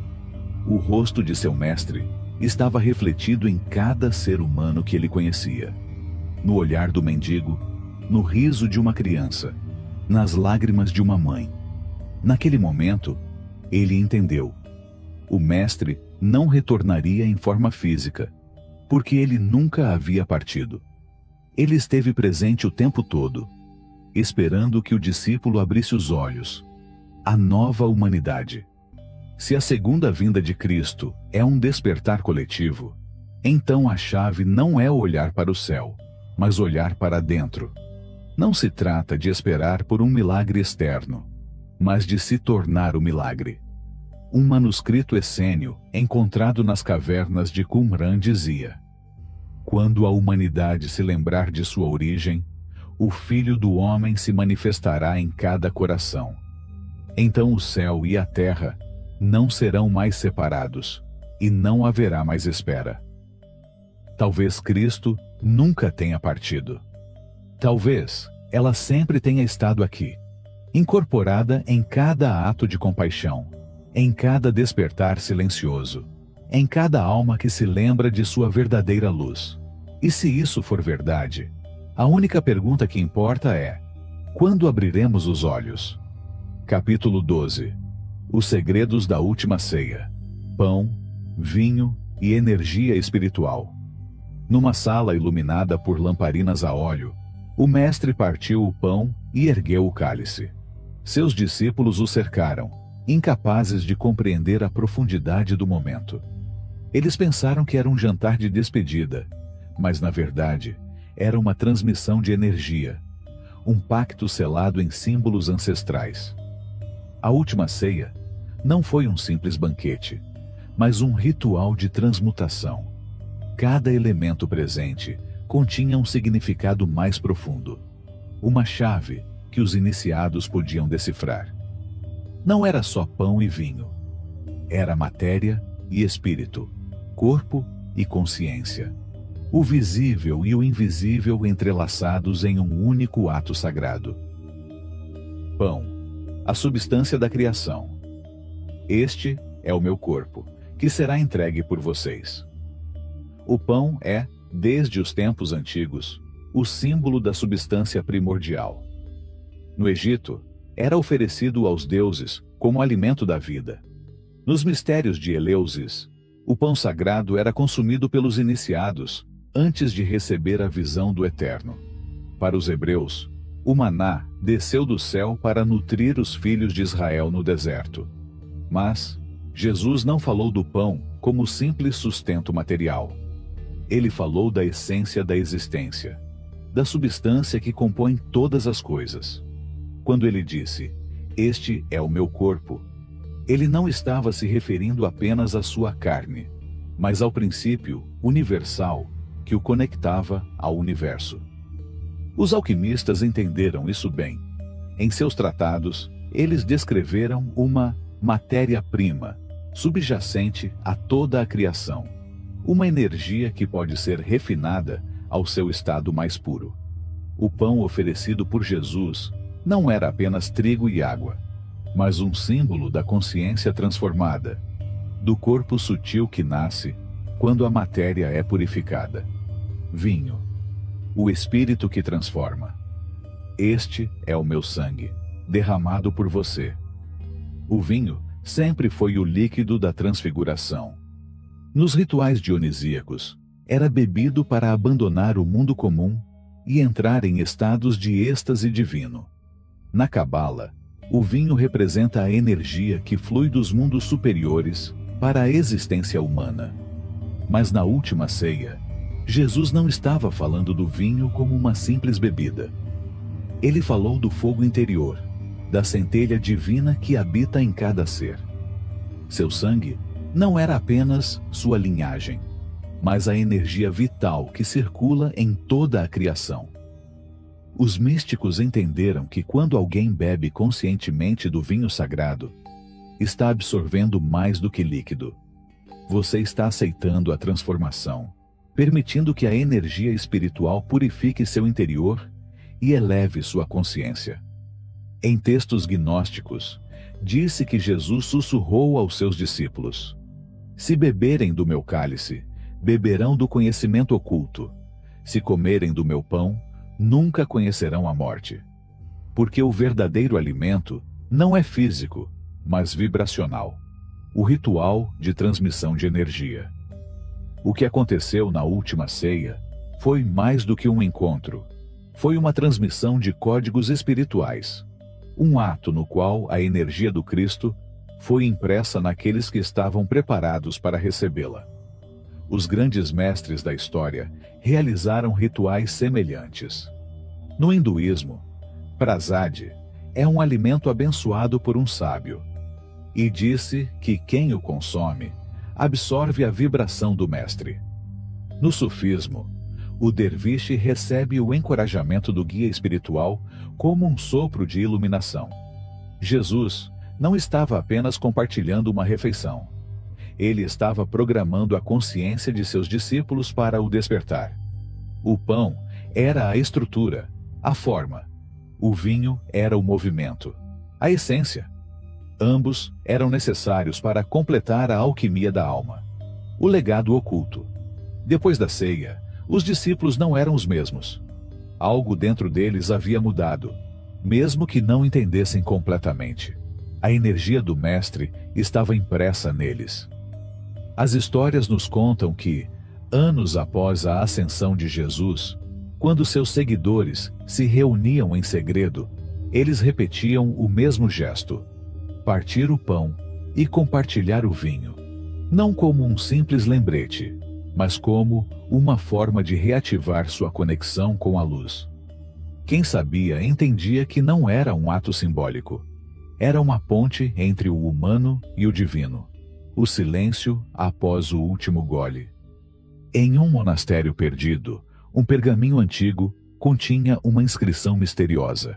O rosto de seu mestre estava refletido em cada ser humano que ele conhecia. No olhar do mendigo, no riso de uma criança, nas lágrimas de uma mãe. Naquele momento, ele entendeu. O mestre não retornaria em forma física, porque ele nunca havia partido. Ele esteve presente o tempo todo, esperando que o discípulo abrisse os olhos. A nova humanidade. Se a segunda vinda de Cristo é um despertar coletivo, então a chave não é olhar para o céu, mas olhar para dentro. Não se trata de esperar por um milagre externo, mas de se tornar o milagre. Um manuscrito essênio, encontrado nas cavernas de Qumran, dizia: quando a humanidade se lembrar de sua origem, o Filho do Homem se manifestará em cada coração. Então o céu e a terra não serão mais separados, e não haverá mais espera. Talvez Cristo nunca tenha partido. Talvez ela sempre tenha estado aqui, incorporada em cada ato de compaixão, em cada despertar silencioso, em cada alma que se lembra de sua verdadeira luz. E se isso for verdade, a única pergunta que importa é: quando abriremos os olhos? Capítulo 12. Os segredos da última ceia. Pão, vinho e energia espiritual. Numa sala iluminada por lamparinas a óleo, o mestre partiu o pão e ergueu o cálice. Seus discípulos o cercaram, incapazes de compreender a profundidade do momento. Eles pensaram que era um jantar de despedida, mas na verdade era uma transmissão de energia, um pacto selado em símbolos ancestrais. A última ceia não foi um simples banquete, mas um ritual de transmutação. Cada elemento presente continha um significado mais profundo, uma chave que os iniciados podiam decifrar. Não era só pão e vinho, era matéria e espírito, corpo e consciência, o visível e o invisível entrelaçados em um único ato sagrado. Pão, a substância da criação. Este é o meu corpo, que será entregue por vocês. O pão é, desde os tempos antigos, o símbolo da substância primordial. No Egito, era oferecido aos deuses como alimento da vida. Nos mistérios de Eleusis, o pão sagrado era consumido pelos iniciados antes de receber a visão do Eterno. Para os hebreus, o maná desceu do céu para nutrir os filhos de Israel no deserto. Mas Jesus não falou do pão como simples sustento material. Ele falou da essência da existência, da substância que compõe todas as coisas. Quando ele disse: "Este é o meu corpo", ele não estava se referindo apenas à sua carne, mas ao princípio universal que o conectava ao universo. Os alquimistas entenderam isso bem. Em seus tratados, eles descreveram uma matéria-prima, subjacente a toda a criação, uma energia que pode ser refinada ao seu estado mais puro. O pão oferecido por Jesus não era apenas trigo e água, mas um símbolo da consciência transformada, do corpo sutil que nasce quando a matéria é purificada. Vinho, o espírito que transforma. Este é o meu sangue, derramado por você. O vinho sempre foi o líquido da transfiguração. Nos rituais dionisíacos, era bebido para abandonar o mundo comum e entrar em estados de êxtase divino. Na Cabala, o vinho representa a energia que flui dos mundos superiores para a existência humana. Mas na última ceia, Jesus não estava falando do vinho como uma simples bebida. Ele falou do fogo interior, da centelha divina que habita em cada ser. Seu sangue não era apenas sua linhagem, mas a energia vital que circula em toda a criação. Os místicos entenderam que quando alguém bebe conscientemente do vinho sagrado, está absorvendo mais do que líquido. Você está aceitando a transformação, permitindo que a energia espiritual purifique seu interior e eleve sua consciência. Em textos gnósticos, disse que Jesus sussurrou aos seus discípulos: "Se beberem do meu cálice, beberão do conhecimento oculto. Se comerem do meu pão, nunca conhecerão a morte." Porque o verdadeiro alimento não é físico, mas vibracional. O ritual de transmissão de energia. O que aconteceu na última ceia foi mais do que um encontro. Foi uma transmissão de códigos espirituais. Um ato no qual a energia do Cristo foi impressa naqueles que estavam preparados para recebê-la. Os grandes mestres da história realizaram rituais semelhantes. No hinduísmo, prasad é um alimento abençoado por um sábio, e disse que quem o consome absorve a vibração do mestre. No sufismo, o derviche recebe o encorajamento do guia espiritual como um sopro de iluminação. Jesus não estava apenas compartilhando uma refeição. Ele estava programando a consciência de seus discípulos para o despertar. O pão era a estrutura, a forma. O vinho era o movimento, a essência. Ambos eram necessários para completar a alquimia da alma, o legado oculto. Depois da ceia, os discípulos não eram os mesmos. Algo dentro deles havia mudado, mesmo que não entendessem completamente. A energia do Mestre estava impressa neles. As histórias nos contam que, anos após a ascensão de Jesus, quando seus seguidores se reuniam em segredo, eles repetiam o mesmo gesto: partir o pão e compartilhar o vinho, não como um simples lembrete, mas como uma forma de reativar sua conexão com a luz. Quem sabia entendia que não era um ato simbólico. Era uma ponte entre o humano e o divino. O silêncio após o último gole. Em um monastério perdido, um pergaminho antigo continha uma inscrição misteriosa.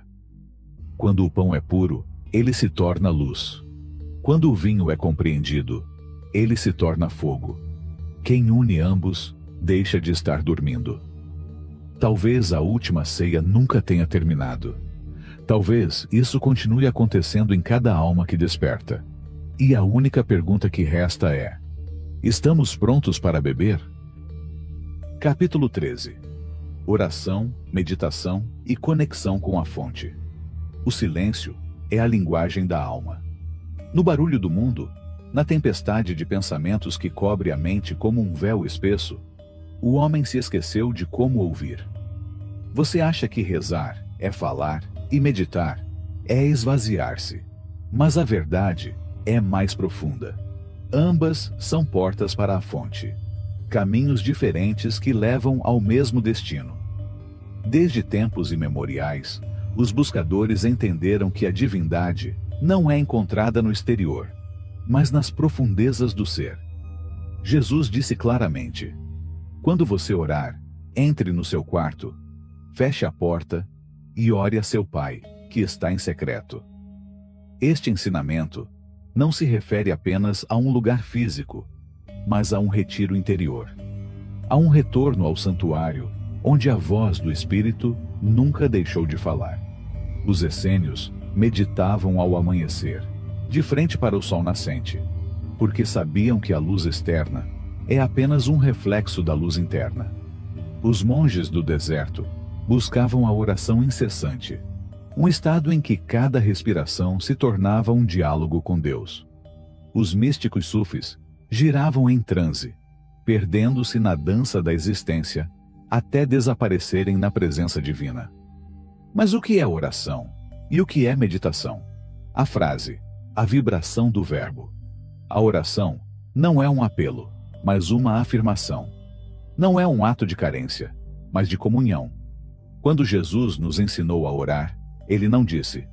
Quando o pão é puro, ele se torna luz. Quando o vinho é compreendido, ele se torna fogo. Quem une ambos, deixa de estar dormindo. Talvez a última ceia nunca tenha terminado. Talvez isso continue acontecendo em cada alma que desperta. E a única pergunta que resta é: estamos prontos para beber? Capítulo 13. Oração, meditação e conexão com a fonte. O silêncio é a linguagem da alma. No barulho do mundo, na tempestade de pensamentos que cobre a mente como um véu espesso, o homem se esqueceu de como ouvir. Você acha que rezar é falar e meditar é esvaziar-se, mas a verdade é mais profunda. Ambas são portas para a fonte, caminhos diferentes que levam ao mesmo destino. Desde tempos imemoriais, os buscadores entenderam que a divindade não é encontrada no exterior, mas nas profundezas do ser. Jesus disse claramente: quando você orar, entre no seu quarto, feche a porta e ore a seu Pai, que está em secreto. Este ensinamento não se refere apenas a um lugar físico, mas a um retiro interior. A um retorno ao santuário, onde a voz do Espírito nunca deixou de falar. Os essênios meditavam ao amanhecer, de frente para o sol nascente, porque sabiam que a luz externa é apenas um reflexo da luz interna. Os monges do deserto buscavam a oração incessante, um estado em que cada respiração se tornava um diálogo com Deus. Os místicos sufis giravam em transe, perdendo-se na dança da existência, até desaparecerem na presença divina. Mas o que é oração? E o que é meditação? A frase, a vibração do verbo. A oração não é um apelo, mas uma afirmação. Não é um ato de carência, mas de comunhão. Quando Jesus nos ensinou a orar, ele não disse: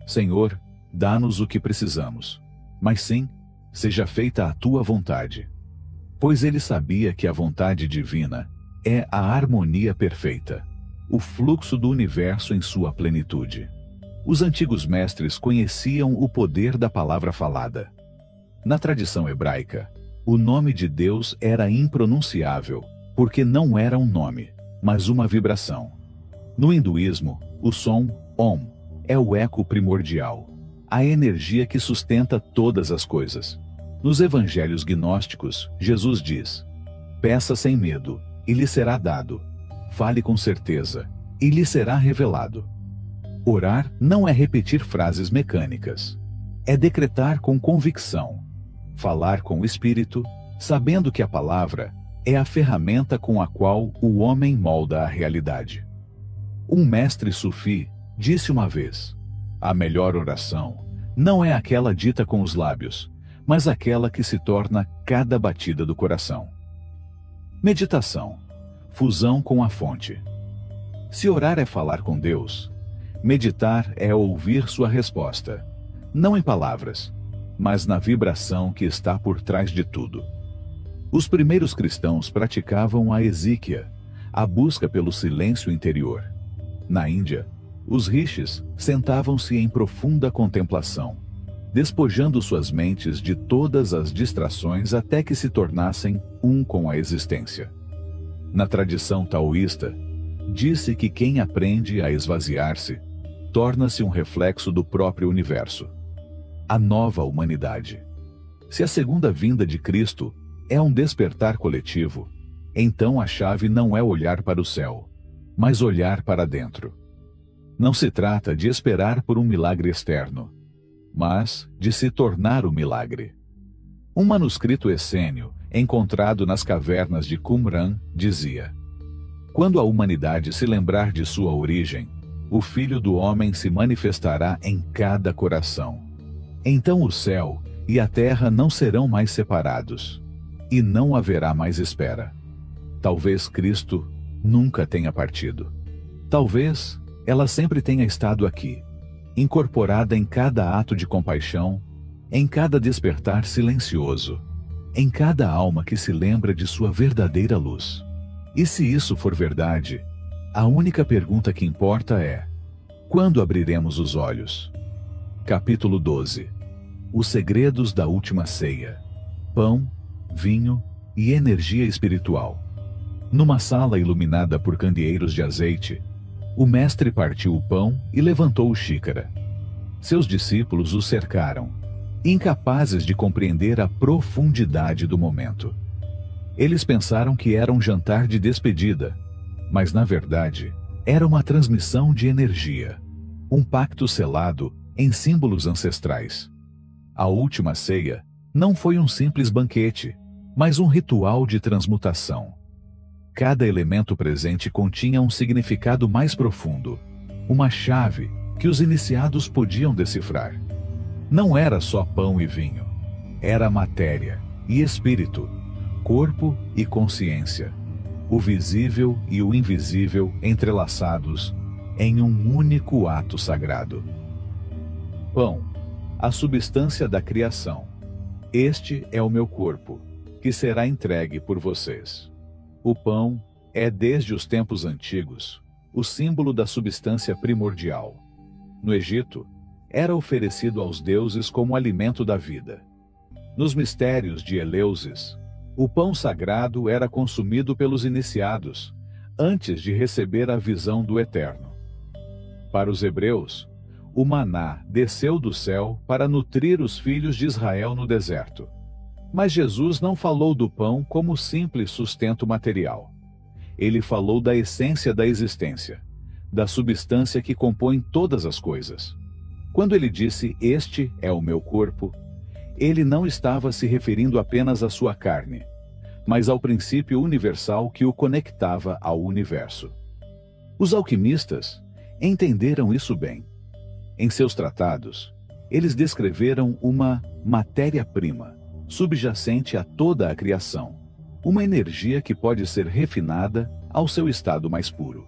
Senhor, dá-nos o que precisamos, mas sim: seja feita a tua vontade. Pois ele sabia que a vontade divina é a harmonia perfeita, o fluxo do universo em sua plenitude. Os antigos mestres conheciam o poder da palavra falada. Na tradição hebraica, o nome de Deus era impronunciável, porque não era um nome, mas uma vibração. No hinduísmo, o som Om é o eco primordial, a energia que sustenta todas as coisas. Nos evangelhos gnósticos, Jesus diz: peça sem medo, e lhe será dado. Fale com certeza, e lhe será revelado. Orar não é repetir frases mecânicas. É decretar com convicção. Falar com o Espírito, sabendo que a palavra é a ferramenta com a qual o homem molda a realidade. Um mestre sufi disse uma vez: a melhor oração não é aquela dita com os lábios, mas aquela que se torna cada batida do coração. Meditação, fusão com a fonte. Se orar é falar com Deus, meditar é ouvir sua resposta, não em palavras, mas na vibração que está por trás de tudo. Os primeiros cristãos praticavam a exíquia, a busca pelo silêncio interior. Na Índia, os rishis sentavam-se em profunda contemplação. despojando suas mentes de todas as distrações até que se tornassem um com a existência. Na tradição taoísta, disse que quem aprende a esvaziar-se torna-se um reflexo do próprio universo, a nova humanidade. Se a segunda vinda de Cristo é um despertar coletivo, então a chave não é olhar para o céu, mas olhar para dentro. Não se trata de esperar por um milagre externo, mas de se tornar o milagre. Um manuscrito essênio, encontrado nas cavernas de Qumran, dizia: quando a humanidade se lembrar de sua origem, o Filho do Homem se manifestará em cada coração. Então o céu e a terra não serão mais separados, e não haverá mais espera. Talvez Cristo nunca tenha partido. Talvez ela sempre tenha estado aqui, incorporada em cada ato de compaixão, em cada despertar silencioso, em cada alma que se lembra de sua verdadeira luz. E se isso for verdade, a única pergunta que importa é: quando abriremos os olhos? Capítulo 12. Os segredos da última ceia. Pão, vinho e energia espiritual. Numa sala iluminada por candeeiros de azeite, o mestre partiu o pão e levantou xícara. Seus discípulos o cercaram, incapazes de compreender a profundidade do momento. Eles pensaram que era um jantar de despedida, mas na verdade era uma transmissão de energia, um pacto selado em símbolos ancestrais. A última ceia não foi um simples banquete, mas um ritual de transmutação. Cada elemento presente continha um significado mais profundo, uma chave que os iniciados podiam decifrar. Não era só pão e vinho, era matéria e espírito, corpo e consciência, o visível e o invisível entrelaçados em um único ato sagrado. Pão, a substância da criação. Este é o meu corpo, que será entregue por vocês. O pão é, desde os tempos antigos, o símbolo da substância primordial. No Egito, era oferecido aos deuses como alimento da vida. Nos mistérios de Eleusis, o pão sagrado era consumido pelos iniciados, antes de receber a visão do Eterno. Para os hebreus, o maná desceu do céu para nutrir os filhos de Israel no deserto. Mas Jesus não falou do pão como simples sustento material. Ele falou da essência da existência, da substância que compõe todas as coisas. Quando ele disse: "Este é o meu corpo", ele não estava se referindo apenas à sua carne, mas ao princípio universal que o conectava ao universo. Os alquimistas entenderam isso bem. Em seus tratados, eles descreveram uma matéria-prima, subjacente a toda a criação, uma energia que pode ser refinada ao seu estado mais puro.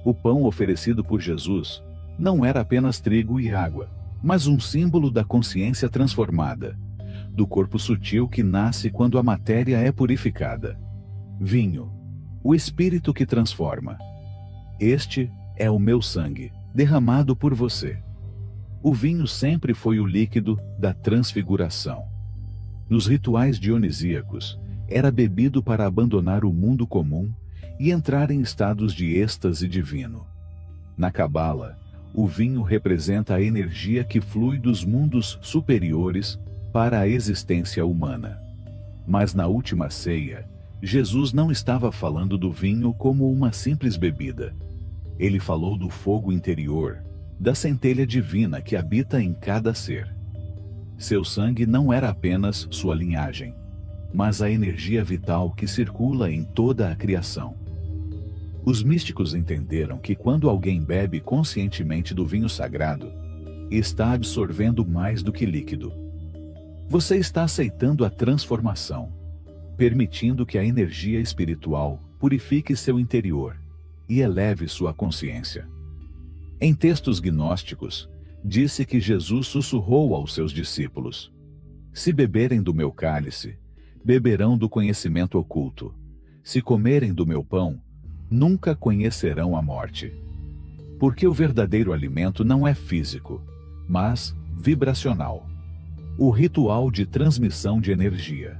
O pão oferecido por Jesus não era apenas trigo e água, mas um símbolo da consciência transformada, do corpo sutil que nasce quando a matéria é purificada. Vinho, o espírito que transforma. Este é o meu sangue, derramado por você. O vinho sempre foi o líquido da transfiguração. Nos rituais dionisíacos, era bebido para abandonar o mundo comum e entrar em estados de êxtase divino. Na Cabala, o vinho representa a energia que flui dos mundos superiores para a existência humana. Mas na última ceia, Jesus não estava falando do vinho como uma simples bebida. Ele falou do fogo interior, da centelha divina que habita em cada ser. Seu sangue não era apenas sua linhagem, mas a energia vital que circula em toda a criação. Os místicos entenderam que quando alguém bebe conscientemente do vinho sagrado, está absorvendo mais do que líquido. Você está aceitando a transformação, permitindo que a energia espiritual purifique seu interior e eleve sua consciência. Em textos gnósticos, disse que Jesus sussurrou aos seus discípulos: "Se beberem do meu cálice, beberão do conhecimento oculto. Se comerem do meu pão, nunca conhecerão a morte." Porque o verdadeiro alimento não é físico, mas vibracional. o ritual de transmissão de energia.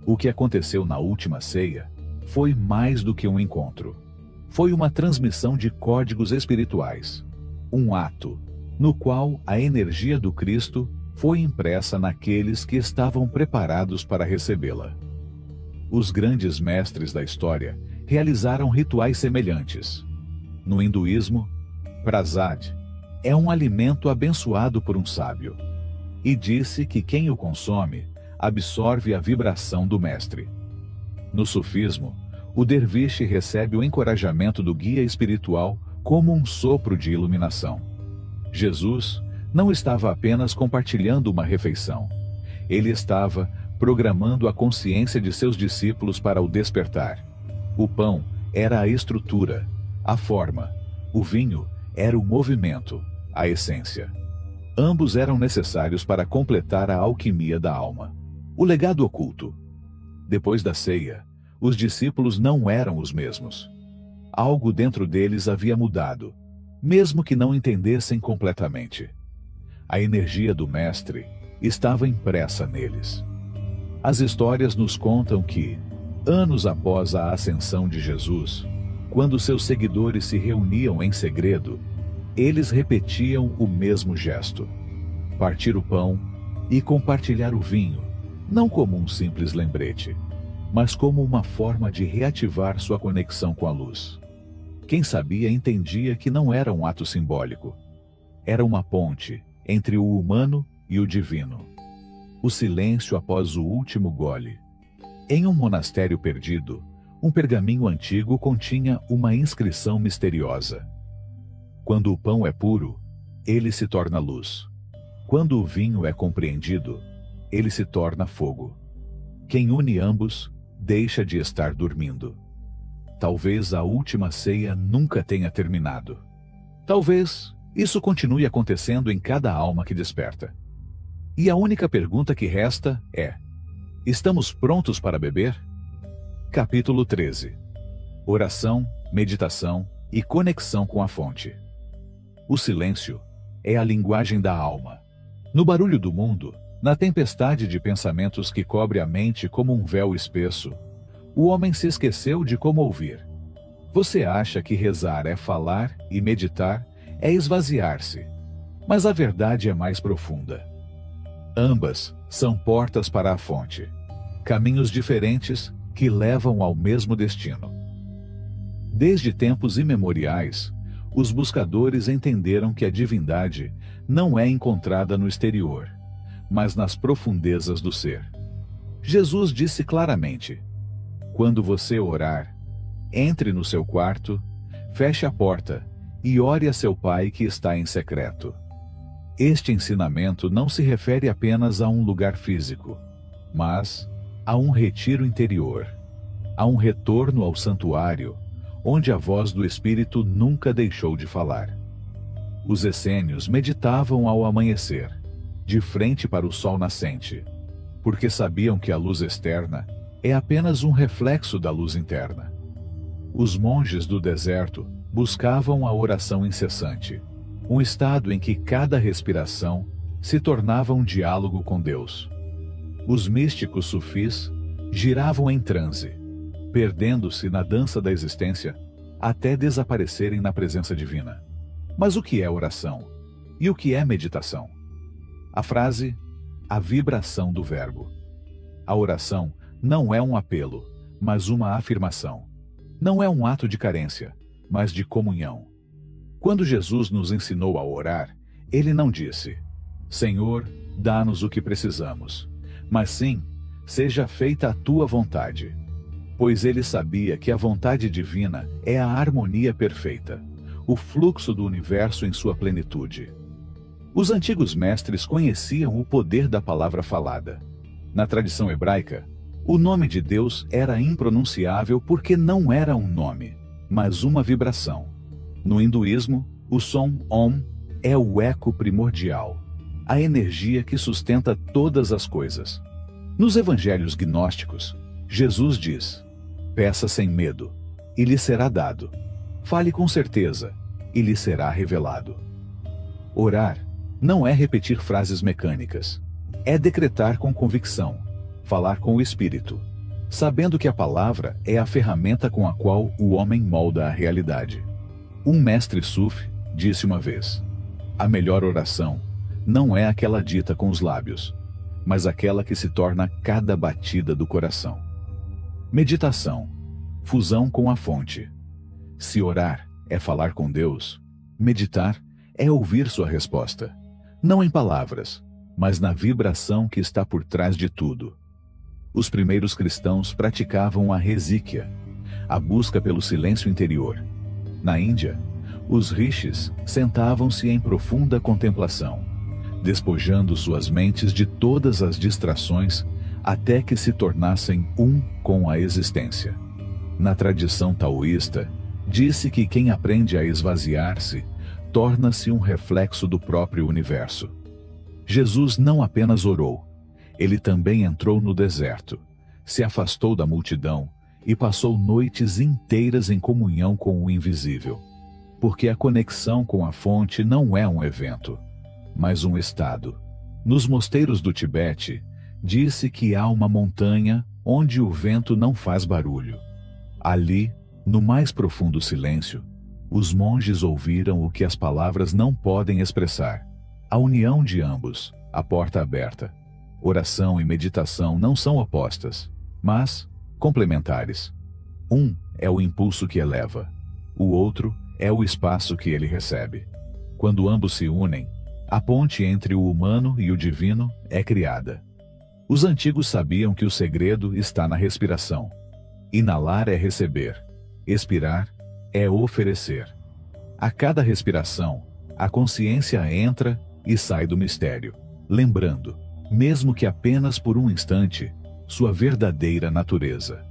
O que aconteceu na última ceia foi mais do que um encontro. Foi uma transmissão de códigos espirituais. Um ato no qual a energia do Cristo foi impressa naqueles que estavam preparados para recebê-la. Os grandes mestres da história realizaram rituais semelhantes. No hinduísmo, prasad é um alimento abençoado por um sábio, e disse que quem o consome absorve a vibração do mestre. No sufismo, o derviche recebe o encorajamento do guia espiritual como um sopro de iluminação. Jesus não estava apenas compartilhando uma refeição. Ele estava programando a consciência de seus discípulos para o despertar. O pão era a estrutura, a forma. O vinho era o movimento, a essência. Ambos eram necessários para completar a alquimia da alma. O legado oculto. Depois da ceia, os discípulos não eram os mesmos. Algo dentro deles havia mudado, mesmo que não entendessem completamente. A energia do Mestre estava impressa neles. As histórias nos contam que, anos após a ascensão de Jesus, quando seus seguidores se reuniam em segredo, eles repetiam o mesmo gesto: partir o pão e compartilhar o vinho, não como um simples lembrete, mas como uma forma de reativar sua conexão com a luz. Quem sabia entendia que não era um ato simbólico. Era uma ponte entre o humano e o divino. O silêncio após o último gole. Em um monastério perdido, um pergaminho antigo continha uma inscrição misteriosa: quando o pão é puro, ele se torna luz. Quando o vinho é compreendido, ele se torna fogo. Quem une ambos, deixa de estar dormindo. Talvez a última ceia nunca tenha terminado. Talvez isso continue acontecendo em cada alma que desperta. E a única pergunta que resta é: estamos prontos para beber? Capítulo 13. Oração, meditação e conexão com a fonte. O silêncio é a linguagem da alma. No barulho do mundo, na tempestade de pensamentos que cobre a mente como um véu espesso, o homem se esqueceu de como ouvir. Você acha que rezar é falar e meditar é esvaziar-se, mas a verdade é mais profunda. Ambas são portas para a fonte, caminhos diferentes que levam ao mesmo destino. Desde tempos imemoriais, os buscadores entenderam que a divindade não é encontrada no exterior, mas nas profundezas do ser. Jesus disse claramente: quando você orar, entre no seu quarto, feche a porta e ore a seu Pai que está em secreto. Este ensinamento não se refere apenas a um lugar físico, mas a um retiro interior, a um retorno ao santuário, onde a voz do Espírito nunca deixou de falar. Os essênios meditavam ao amanhecer, de frente para o sol nascente, porque sabiam que a luz externa é apenas um reflexo da luz interna. Os monges do deserto buscavam a oração incessante, um estado em que cada respiração se tornava um diálogo com Deus. Os místicos sufis giravam em transe, perdendo-se na dança da existência até desaparecerem na presença divina. Mas o que é oração? E o que é meditação? A frase, a vibração do verbo. A oração não é um apelo, mas uma afirmação. Não é um ato de carência, mas de comunhão. Quando Jesus nos ensinou a orar, ele não disse: Senhor, dá-nos o que precisamos, mas sim, seja feita a tua vontade. Pois ele sabia que a vontade divina é a harmonia perfeita, o fluxo do universo em sua plenitude. Os antigos mestres conheciam o poder da palavra falada. Na tradição hebraica, o nome de Deus era impronunciável porque não era um nome, mas uma vibração. No hinduísmo, o som Om é o eco primordial, a energia que sustenta todas as coisas. Nos evangelhos gnósticos, Jesus diz: peça sem medo, e lhe será dado. Fale com certeza, e lhe será revelado. Orar não é repetir frases mecânicas. É decretar com convicção, falar com o Espírito, sabendo que a palavra é a ferramenta com a qual o homem molda a realidade. Um mestre sufi disse uma vez: a melhor oração não é aquela dita com os lábios, mas aquela que se torna cada batida do coração. Meditação, fusão com a fonte. Se orar é falar com Deus, meditar é ouvir sua resposta, não em palavras, mas na vibração que está por trás de tudo. Os primeiros cristãos praticavam a resíquia, a busca pelo silêncio interior. Na Índia, os rishis sentavam-se em profunda contemplação, despojando suas mentes de todas as distrações até que se tornassem um com a existência. Na tradição taoísta, disse que quem aprende a esvaziar-se torna-se um reflexo do próprio universo. Jesus não apenas orou, ele também entrou no deserto, se afastou da multidão e passou noites inteiras em comunhão com o invisível. Porque a conexão com a fonte não é um evento, mas um estado. Nos mosteiros do Tibete, disse que há uma montanha onde o vento não faz barulho. Ali, no mais profundo silêncio, os monges ouviram o que as palavras não podem expressar. A união de ambos, a porta aberta. Oração e meditação não são opostas, mas complementares. Um é o impulso que eleva, o outro é o espaço que ele recebe. Quando ambos se unem, a ponte entre o humano e o divino é criada. Os antigos sabiam que o segredo está na respiração. Inalar é receber, expirar é oferecer. A cada respiração, a consciência entra e sai do mistério, lembrando, mesmo que apenas por um instante, sua verdadeira natureza.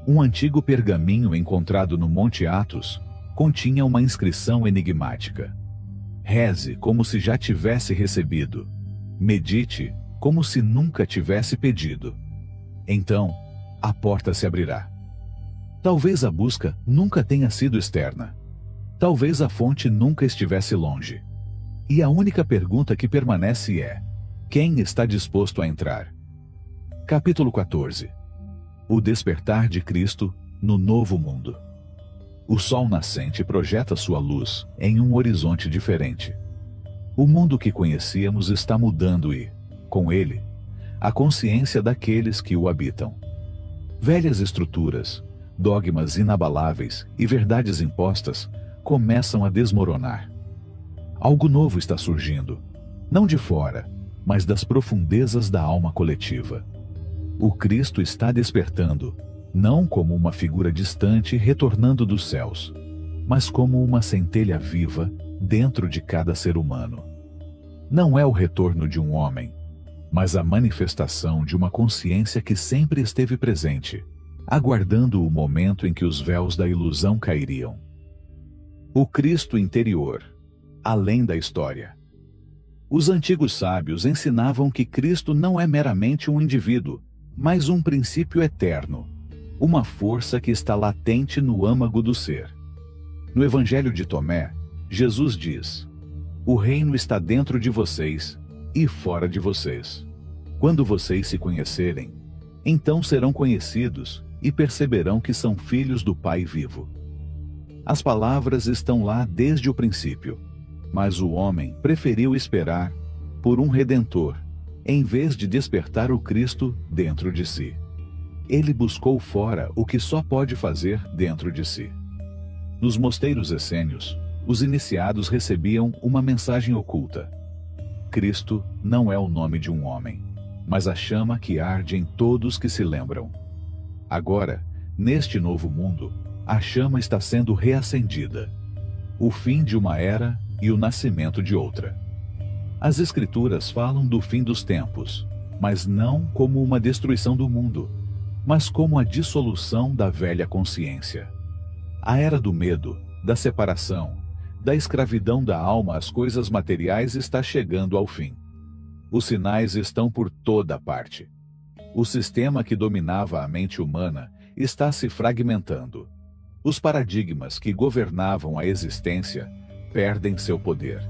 Um antigo pergaminho encontrado no Monte Athos continha uma inscrição enigmática. Reze como se já tivesse recebido. Medite como se nunca tivesse pedido. Então, a porta se abrirá. Talvez a busca nunca tenha sido externa. Talvez a fonte nunca estivesse longe. E a única pergunta que permanece é: quem está disposto a entrar? Capítulo 14. O despertar de Cristo no novo mundo. O sol nascente projeta sua luz em um horizonte diferente. O mundo que conhecíamos está mudando e, com ele, a consciência daqueles que o habitam. Velhas estruturas, dogmas inabaláveis e verdades impostas começam a desmoronar. Algo novo está surgindo, não de fora, mas das profundezas da alma coletiva. O Cristo está despertando, não como uma figura distante retornando dos céus, mas como uma centelha viva dentro de cada ser humano. Não é o retorno de um homem, mas a manifestação de uma consciência que sempre esteve presente, aguardando o momento em que os véus da ilusão cairiam. O Cristo interior, além da história. Os antigos sábios ensinavam que Cristo não é meramente um indivíduo, mas um princípio eterno, uma força que está latente no âmago do ser. No Evangelho de Tomé, Jesus diz: o reino está dentro de vocês e fora de vocês. Quando vocês se conhecerem, então serão conhecidos e perceberão que são filhos do Pai vivo. As palavras estão lá desde o princípio, mas o homem preferiu esperar por um Redentor, em vez de despertar o Cristo dentro de si. Ele buscou fora o que só pode fazer dentro de si. Nos mosteiros essênios, os iniciados recebiam uma mensagem oculta. Cristo não é o nome de um homem, mas a chama que arde em todos que se lembram. Agora, neste novo mundo, a chama está sendo reacendida. O fim de uma era e o nascimento de outra. As Escrituras falam do fim dos tempos, mas não como uma destruição do mundo, mas como a dissolução da velha consciência. A era do medo, da separação, da escravidão da alma às coisas materiais está chegando ao fim. Os sinais estão por toda parte. O sistema que dominava a mente humana está se fragmentando. Os paradigmas que governavam a existência perdem seu poder.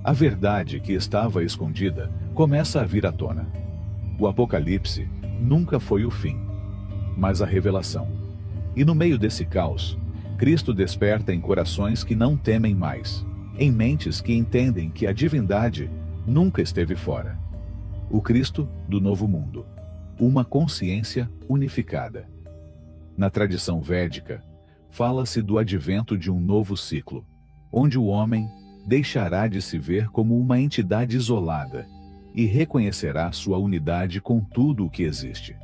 A verdade que estava escondida começa a vir à tona. O Apocalipse nunca foi o fim, mas a revelação. E no meio desse caos, Cristo desperta em corações que não temem mais, em mentes que entendem que a divindade nunca esteve fora. O Cristo do novo mundo, uma consciência unificada. Na tradição védica, fala-se do advento de um novo ciclo, onde o homem deixará de se ver como uma entidade isolada e reconhecerá sua unidade com tudo o que existe.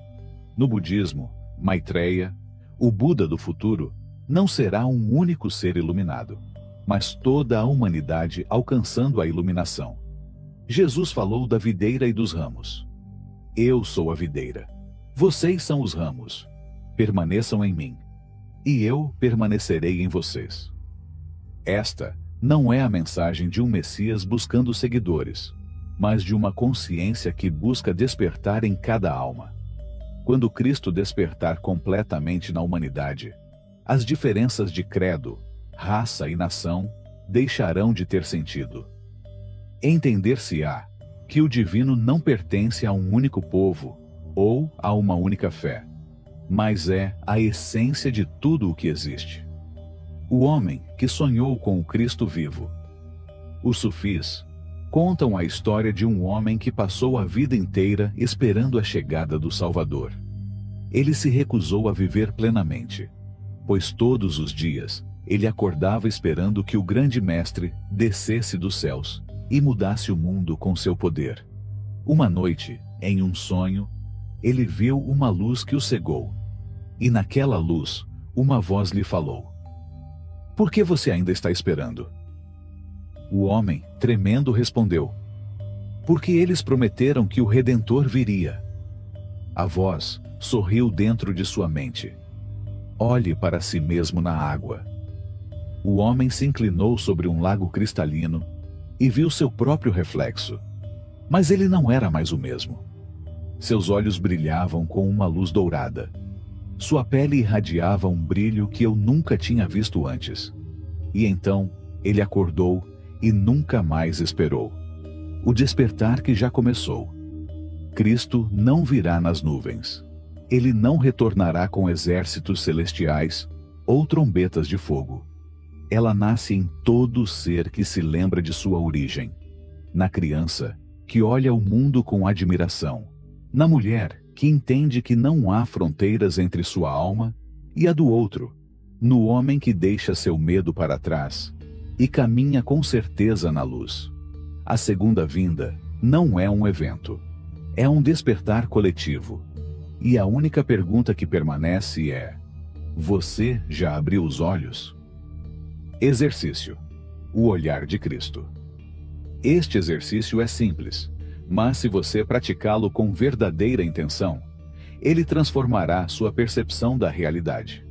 No budismo, Maitreya, o Buda do futuro, não será um único ser iluminado, mas toda a humanidade alcançando a iluminação. Jesus falou da videira e dos ramos. Eu sou a videira. Vocês são os ramos. Permaneçam em mim, e eu permanecerei em vocês. Esta não é a mensagem de um Messias buscando seguidores, mas de uma consciência que busca despertar em cada alma. Quando Cristo despertar completamente na humanidade, as diferenças de credo, raça e nação deixarão de ter sentido. Entender-se-á que o divino não pertence a um único povo ou a uma única fé, mas é a essência de tudo o que existe. O homem que sonhou com o Cristo vivo. Os sufis contam a história de um homem que passou a vida inteira esperando a chegada do Salvador. Ele se recusou a viver plenamente, pois todos os dias ele acordava esperando que o grande mestre descesse dos céus e mudasse o mundo com seu poder. Uma noite, em um sonho, ele viu uma luz que o cegou. E naquela luz, uma voz lhe falou: "Por que você ainda está esperando?" O homem, tremendo, respondeu: "Porque eles prometeram que o Redentor viria." A voz sorriu dentro de sua mente: "Olhe para si mesmo na água." O homem se inclinou sobre um lago cristalino e viu seu próprio reflexo. Mas ele não era mais o mesmo. Seus olhos brilhavam com uma luz dourada. Sua pele irradiava um brilho que eu nunca tinha visto antes. E então ele acordou e nunca mais esperou. O despertar que já começou. Cristo não virá nas nuvens. Ele não retornará com exércitos celestiais ou trombetas de fogo. Ela nasce em todo ser que se lembra de sua origem. Na criança, que olha o mundo com admiração. Na mulher, que entende que não há fronteiras entre sua alma e a do outro. No homem que deixa seu medo para trás e caminha com certeza na luz. A segunda vinda não é um evento. É um despertar coletivo. E a única pergunta que permanece é: você já abriu os olhos? Exercício: o olhar de Cristo. Este exercício é simples, mas se você praticá-lo com verdadeira intenção, ele transformará sua percepção da realidade.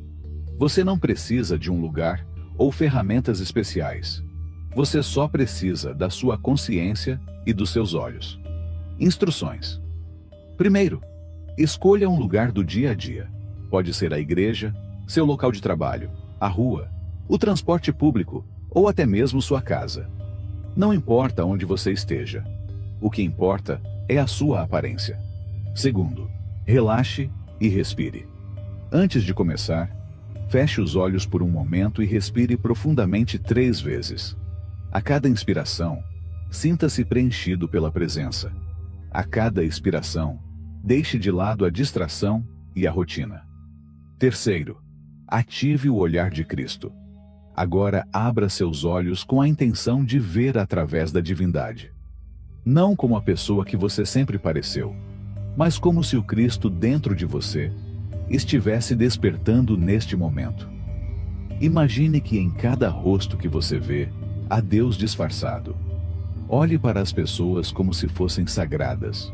Você não precisa de um lugar ou ferramentas especiais. Você só precisa da sua consciência e dos seus olhos. Instruções: primeiro, escolha um lugar do dia a dia. Pode ser a igreja, seu local de trabalho, a rua, o transporte público ou até mesmo sua casa. Não importa onde você esteja. O que importa é a sua aparência. Segundo, relaxe e respire. Antes de começar, feche os olhos por um momento e respire profundamente 3 vezes. A cada inspiração, sinta-se preenchido pela presença. A cada expiração, deixe de lado a distração e a rotina. Terceiro, ative o olhar de Cristo. Agora abra seus olhos com a intenção de ver através da divindade. Não como a pessoa que você sempre pareceu, mas como se o Cristo dentro de você estivesse despertando neste momento. Imagine que em cada rosto que você vê, há Deus disfarçado. Olhe para as pessoas como se fossem sagradas,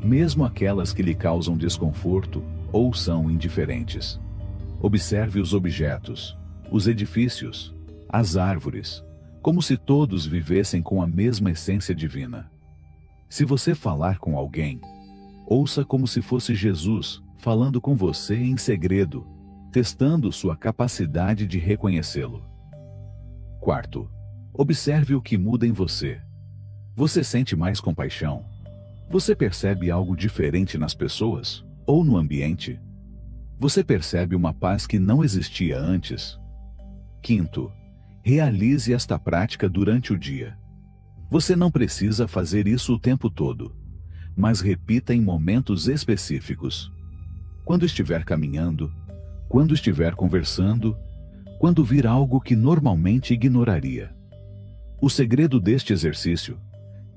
mesmo aquelas que lhe causam desconforto ou são indiferentes. Observe os objetos, os edifícios, as árvores, como se todos vivessem com a mesma essência divina. Se você falar com alguém, ouça como se fosse Jesus falando com você em segredo, testando sua capacidade de reconhecê-lo. Quarto, observe o que muda em você. Você sente mais compaixão, Você percebe algo diferente nas pessoas ou no ambiente? Você percebe uma paz que não existia antes? Quinto, realize esta prática durante o dia. Você não precisa fazer isso o tempo todo, mas repita em momentos específicos. Quando estiver caminhando, quando estiver conversando, quando vir algo que normalmente ignoraria. O segredo deste exercício: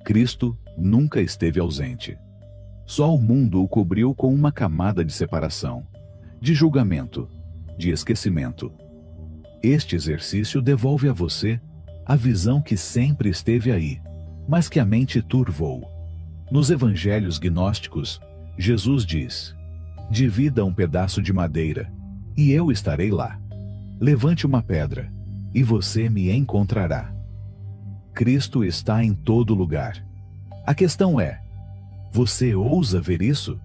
Cristo nunca esteve ausente. Só o mundo o cobriu com uma camada de separação, de julgamento, de esquecimento. Este exercício devolve a você a visão que sempre esteve aí, mas que a mente turvou. Nos evangelhos gnósticos, Jesus diz: divida um pedaço de madeira, e eu estarei lá. Levante uma pedra, e você me encontrará. Cristo está em todo lugar. A questão é: você ousa ver isso?